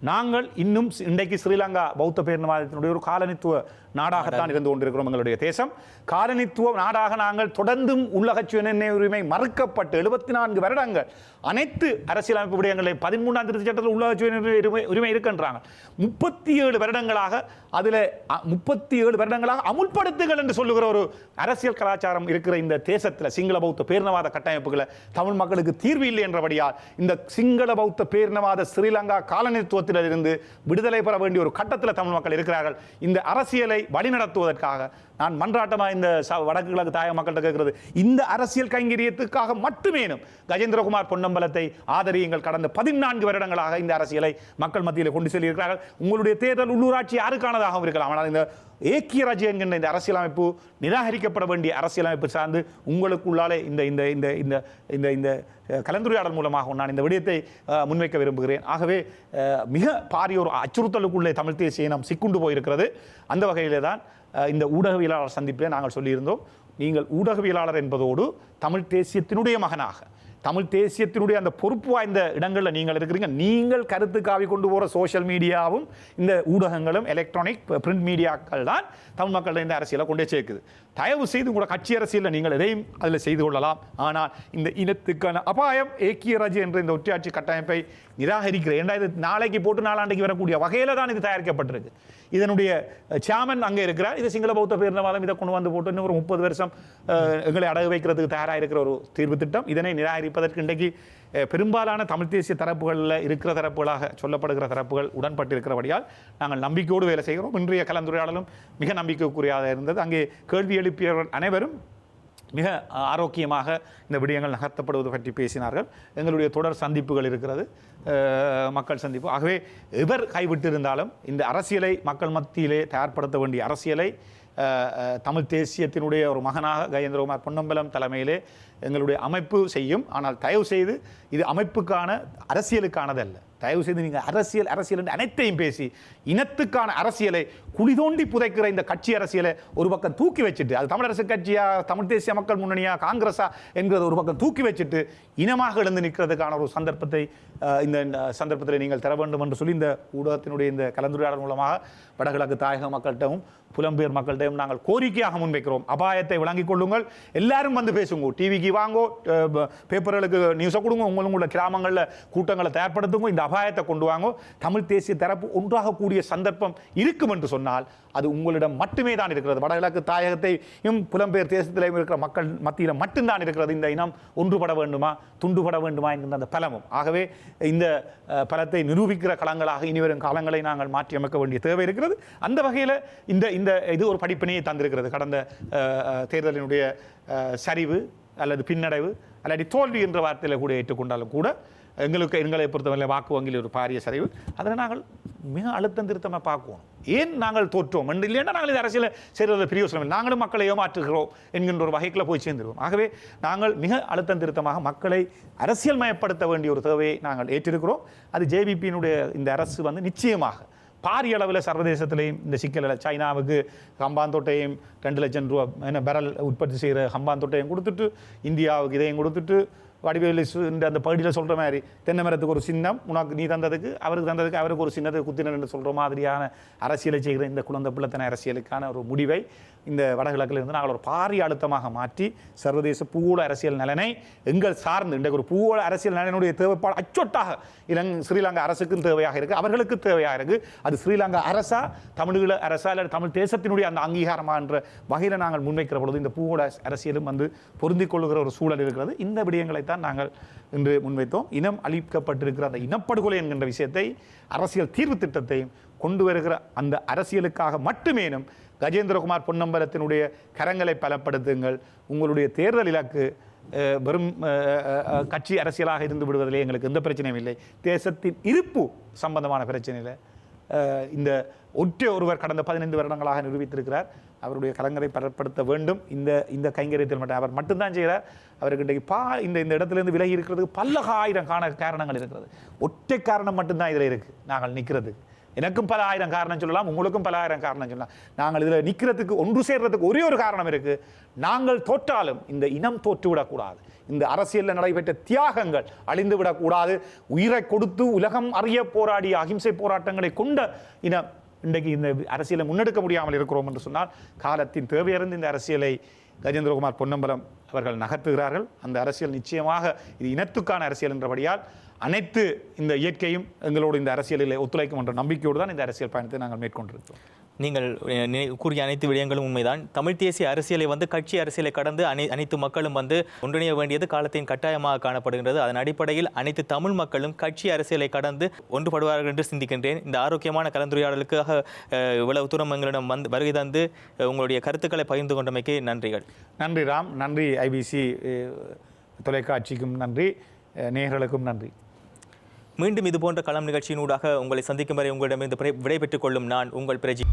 Speaker 2: நாங்கள் இன்னும் இன்றைக்கு ஸ்ரீலங்கா பௌத்த பேரினவாதத்தினுடைய ஒரு காலனித்துவ நாடாகத்தான் இருந்து கொண்டிருக்கிறோம். எங்களுடைய தேசம் காலனித்துவ நாடாக நாங்கள் தொடர்ந்தும் உள்ளக சுயநிர்ணய உரிமை மறுக்கப்பட்டு 74 வருடங்கள் அனைத்து அரசியலமைப்பு விடயங்களில் 13ஆம் திருத்தச் சட்டத்தில் உள்ளக சுயநிர்ணய உரிமை இருக்கின்றாங்க. 37 வருடங்களாக அதில் 37 வருடங்களாக அமுல்படுத்துகள் என்று சொல்லுகிற ஒரு அரசியல் கலாச்சாரம் இருக்கிற இந்த தேசத்தில் சிங்கள பௌத்த பேரினவாத கட்டமைப்புகளை தமிழ் மக்களுக்கு தீர்வு இல்லை என்றபடியால் இந்த சிங்கள பௌத்த பேரினவாத ஸ்ரீலங்கா காலனித்துவத்தில் இருந்து விடுதலை பெற வேண்டிய ஒரு கட்டத்தில் தமிழ் மக்கள் இருக்கிறார்கள். இந்த அரசியலை வழிநடத்துவதற்காக நான் மன்றாட்டமாக இந்த வடக்கு கிழக்கு தாயக மக்கள்கிட்ட கேட்கிறது இந்த அரசியல் கைங்கரியத்துக்காக மட்டுமேனும் கஜேந்திரகுமார் பொன்னம்பலத்தை ஆதரியுங்கள். கடந்த 14 வருடங்களாக இந்த அரசியலை மக்கள் மத்தியில் கொண்டு செல்லியிருக்கிறார்கள். உங்களுடைய தேர்தல் உள்ளூராட்சி யாருக்கானதாகவும் இருக்கலாம். ஆனால் இந்த ஏக்கிய ராஜ்யம் என்கின்ற இந்த அரசியலமைப்பு நிராகரிக்கப்பட வேண்டிய அரசியலமைப்பு சார்ந்து உங்களுக்குள்ளாலே இந்த இந்த இந்த இந்த இந்த இந்த கலந்துரையாடல் மூலமாக நான் இந்த விடயத்தை முன்வைக்க விரும்புகிறேன். ஆகவே மிக பாரிய ஒரு அச்சுறுத்தலுக்குள்ளே தமிழ் தேசிய இனம் சிக்குண்டு போயிருக்கிறது. அந்த வகையிலே தான் இந்த ஊடகவியலாளர் சந்திப்பிலே நாங்கள் சொல்லியிருந்தோம், நீங்கள் ஊடகவியலாளர் என்பதோடு தமிழ் தேசியத்தினுடைய மகனாக தமிழ் தேசியத்தினுடைய அந்த பொறுப்பு வாய்ந்த இடங்களில் நீங்கள் இருக்கிறீங்க. நீங்கள் கருத்து காவி கொண்டு போகிற சோஷியல் மீடியாவும் இந்த ஊடகங்களும் எலக்ட்ரானிக் பிரிண்ட் மீடியாக்கள் தான் தமிழ் மக்கள் இந்த அரசியலை கொண்டே சேர்க்குது. தயவு செய்து உங்களோட கட்சி அரசியலில் நீங்கள் எதையும் அதில் செய்து கொள்ளலாம். ஆனால் இந்த இனத்துக்கான அபாயம் ஏக்கிய ராஜ்யம் என்ற இந்த ஒற்றையாட்சி கட்டமைப்பை நிராகரிக்கிற ஏன்னா இது நாளைக்கு போட்டு நாளாண்டைக்கு வரக்கூடிய வகையில் தான் இது தயாரிக்கப்பட்டிருக்கு. இதனுடைய சாமன் அங்கே இருக்கிறார். இது சிங்கள பௌத்த பேரினவாதம் இதை கொண்டு வந்து போட்டு இன்னும் ஒரு 30 வருஷம் எங்களை அடகு வைக்கிறதுக்கு தயாராக இருக்கிற ஒரு தீர்வு திட்டம். இதனை நிராகரிப்பதற்கு இன்றைக்கு பெரும்பாலான தமிழ் தேசிய தரப்புகளில் இருக்கிற தரப்புகளாக சொல்லப்படுகிற தரப்புகள் உடன்பட்டு இருக்கிறபடியால் நாங்கள் நம்பிக்கையோடு வேலை செய்கிறோம். இன்றைய கலந்துரையாடலும் மிக நம்பிக்கைக்குரியதாக இருந்தது. அங்கே கேள்வி எழுப்பியவர்கள் அனைவரும் மிக ஆரோக்கியமாக இந்த விடயங்கள் நகர்த்தப்படுவது பற்றி பேசினார்கள். எங்களுடைய தொடர் சந்திப்புகள் இருக்கிறது, மக்கள் சந்திப்பு. ஆகவே எவர் கைவிட்டிருந்தாலும் இந்த அரசியலை மக்கள் மத்தியிலே தயார்படுத்த வேண்டிய அரசியலை தமிழ் தேசியத்தினுடைய ஒரு மகனாக கஜேந்திரகுமார் பொன்னம்பலம் தலைமையிலே எங்களுடைய அமைப்பு செய்யும். ஆனால் தயவு செய்து இது அமைப்புக்கான அரசியலுக்கானதல்ல. தயவு செய்து நீங்கள் அரசியல் என்று அனைத்தையும் பேசி இனத்துக்கான அரசியலை குழி தோண்டி புதைக்கிற இந்த கட்சி அரசியலை ஒரு பக்கம் தூக்கி வச்சுட்டு அது தமிழரசு கட்சியா தமிழ் தேசிய மக்கள் முன்னணியா காங்கிரஸா என்கிறத ஒரு பக்கம் தூக்கி வச்சுட்டு இனமாக எழுந்து நிற்கிறதுக்கான ஒரு சந்தர்ப்பத்தை இந்த சந்தர்ப்பத்தில் நீங்கள் தர வேண்டும் என்று சொல்லி இந்த ஊடகத்தினுடைய இந்த கலந்துரையாடல் மூலமாக வடகிழக்கு தாயக மக்கள்கிட்டையும் புலம்பெயர் மக்கள்கிட்டையும் நாங்கள் கோரிக்கையாக முன்வைக்கிறோம். அபாயத்தை விளங்கிக் கொள்ளுங்கள். எல்லாரும் வந்து பேசுங்க. டிவிக்கு வாங்கோ, பேப்பர்களுக்கு நியூஸை கொடுங்க, உங்களோட கிராமங்களில் கூட்டங்களை தயார்படுத்துங்க. இந்த அபாயத்தை கொண்டு வாங்கோ, தமிழ் தேசிய தரப்பு ஒன்றாக கூடிய சந்தர்ப்பம் இருக்கும் என்று சொன்னால் அது உங்களிடம் மட்டுமே தான் இருக்கிறது. வடகிழக்கு தாயகத்தையும் புலம்பெயர் தேசத்திலையும் இருக்கிற மக்கள் மத்தியில் மட்டும்தான் இருக்கிறது இந்த இனம் ஒன்றுபட வேண்டுமா துண்டுபட வேண்டுமா என்கின்ற அந்த பலமும். ஆகவே இந்த பலத்தை நிரூபிக்கிற களங்களாக இனிவரும் காலங்களை நாங்கள் மாற்றி அமைக்க வேண்டிய தேவை இருக்கிறது. அந்த வகையில் இந்த இது ஒரு படிப்பினையை தந்திருக்கிறது. கடந்த தேர்தலினுடைய சரிவு அல்லது பின்னடைவு அல்லது தோல்வி என்ற வார்த்தையில் கூட ஏற்றுக்கொண்டாலும் கூட எங்களை பொறுத்தவரை வாக்கு வங்கியில் ஒரு பாரிய சரிவு. அதில் நாங்கள் மிக அழுத்தம் திருத்தமாக பார்க்குவோம். ஏன் நாங்கள் தோற்றோம் என்று இல்லைன்னா நாங்கள் இது அரசியல் செய்கிறது பிரியோசனம், நாங்களும் மக்களை ஏமாற்றுகிறோம் என்கின்ற ஒரு வகைக்குள்ள போய் சேர்ந்துருவோம். ஆகவே நாங்கள் மிக அழுத்தம் திருத்தமாக மக்களை அரசியல் மயப்படுத்த வேண்டிய ஒரு தேவையை நாங்கள் ஏற்றிருக்கிறோம். அது ஜேவிபியினுடைய இந்த அரசு நிச்சயமாக பாரிய அளவில் சர்வதேசத்திலையும் இந்த சிக்கலில் சைனாவுக்கு ஹம்பாந்தோட்டையும் 2 லட்சம் ரூபா பெரல் உற்பத்தி செய்கிற ஹம்பாந்தோட்டையும் கொடுத்துட்டு, இந்தியாவுக்கு இதையும் கொடுத்துட்டு, வடிவேலு இந்த அந்த பகுதியில் சொல்கிற மாதிரி தென்னை மரத்துக்கு ஒரு சின்னம் உனக்கு நீ தந்ததுக்கு அவருக்கு ஒரு சின்னத்தை குத்தினர் என்று சொல்கிற மாதிரியான அரசியலை செய்கிற இந்த குழந்தை பிள்ளைத்தன அரசியலுக்கான ஒரு முடிவை இந்த வடகிழக்கில் இருந்து நாங்கள் ஒரு பாரிய அழுத்தமாக மாற்றி சர்வதேச பூகோள அரசியல் நலனை எங்கள் சார்ந்து இன்றைக்கு ஒரு பூகோள அரசியல் நலனுடைய தேவைப்பாடு அச்சொட்டாக ஸ்ரீலங்கா அரசுக்கும் தேவையாக இருக்குது, அவர்களுக்கு தேவையாக இருக்குது. அது ஸ்ரீலங்கா அரசா தமிழீழ அரசா இல்லை தமிழ் தேசத்தினுடைய அந்த அங்கீகாரமா என்ற வகையில் நாங்கள் முன்வைக்கிற பொழுது இந்த பூகோள அரசியலும் பொருந்திக் கொள்ளுகிற ஒரு சூழல் இருக்கிறது. இந்த விடயங்களைத்தான் நாங்கள் இன்று முன்வைத்தோம். இனம் அழிக்கப்பட்டிருக்கிற அந்த இனப்படுகொலை என்கின்ற விஷயத்தை அரசியல் தீர்வு திட்டத்தையும் கொண்டு வருகிற அந்த அரசியலுக்காக மட்டுமேனும் கஜேந்திரகுமார் பொன்னம்பலத்தினுடைய கரங்களை பலப்படுத்துங்கள். உங்களுடைய தேர்தல் இலக்கு வெறும் கட்சி அரசியலாக இருந்து விடுவதிலே எங்களுக்கு எந்த பிரச்சனையும் இல்லை. தேசத்தின் இருப்பு சம்பந்தமான பிரச்சனையில் இந்த ஒருவர் கடந்த 15 வருடங்களாக நிரூபித்திருக்கிறார். அவருடைய கரங்களை பலப்படுத்த வேண்டும். இந்த கைங்கரியத்தில் மட்டும் அவர் மட்டும்தான் செய்கிறார். அவருக்கு இன்றைக்கு இந்த இடத்திலிருந்து விலகி இருக்கிறதுக்கு பல ஆயிரம் காரணங்கள் இருக்கிறது. ஒற்றை காரணம் மட்டும்தான் இதில் இருக்குது. நாங்கள் நிற்கிறதுக்கு எனக்கும் பல ஆயிரம் காரணம் சொல்லலாம், உங்களுக்கும் பல ஆயிரம் காரணம் சொல்லலாம். நாங்கள் இதில் நிற்கிறதுக்கு ஒன்று சேர்றதுக்கு ஒரே ஒரு காரணம் இருக்குது. நாங்கள் தோற்றாலும் இந்த இனம் தோற்றுவிடக்கூடாது. இந்த அரசியலில் நடைபெற்ற தியாகங்கள் அழிந்து விடக்கூடாது. உயிரை கொடுத்து உலகம் அறிய போராடிய அகிம்சை போராட்டங்களை கொண்ட இனம் இன்றைக்கு இந்த அரசியலை முன்னெடுக்க முடியாமல் இருக்கிறோம் என்று சொன்னால் காலத்தின் தேவையறிந்து இந்த அரசியலை கஜேந்திரகுமார் பொன்னம்பலம் அவர்கள் நகர்த்துகிறார்கள். அந்த அரசியல் நிச்சயமாக இது இனத்துக்கான அரசியல் என்றபடியால் அனைத்து இந்த இயற்கையும் எங்களோடு இந்த அரசியலில் ஒத்துழைக்கும் என்ற நம்பிக்கையோடு தான் இந்த அரசியல் பயணத்தை நாங்கள் மேற்கொண்டிருக்கிறோம்.
Speaker 1: நீங்கள் கூறிய அனைத்து விடயங்களும் உண்மைதான். தமிழ் தேசிய அரசியலை கட்சி அரசியலை கடந்து அனைத்து மக்களும் ஒன்றிணைய வேண்டியது காலத்தின் கட்டாயமாக காணப்படுகின்றது. அதன் அடிப்படையில் அனைத்து தமிழ் மக்களும் கட்சி அரசியலை கடந்து ஒன்றுபடுவார்கள் என்று சிந்திக்கின்றேன். இந்த ஆரோக்கியமான கலந்துரையாடலுக்காக இவ்வளவு தூரம் எங்களிடம் வருகை தந்து உங்களுடைய கருத்துக்களை பகிர்ந்து கொண்டமைக்கு நன்றிகள்.
Speaker 2: நன்றி ராம், நன்றி ஐபிசி தொலைக்காட்சிக்கும் நன்றி, நேயர்களுக்கும் நன்றி.
Speaker 1: மீண்டும் இதுபோன்ற களம் நிகழ்ச்சியினூடாக உங்களை சந்திக்கும் வரை உங்களிடமிருந்து விடைபெற்றுக் கொள்ளும் நான் உங்கள் பிரஜி.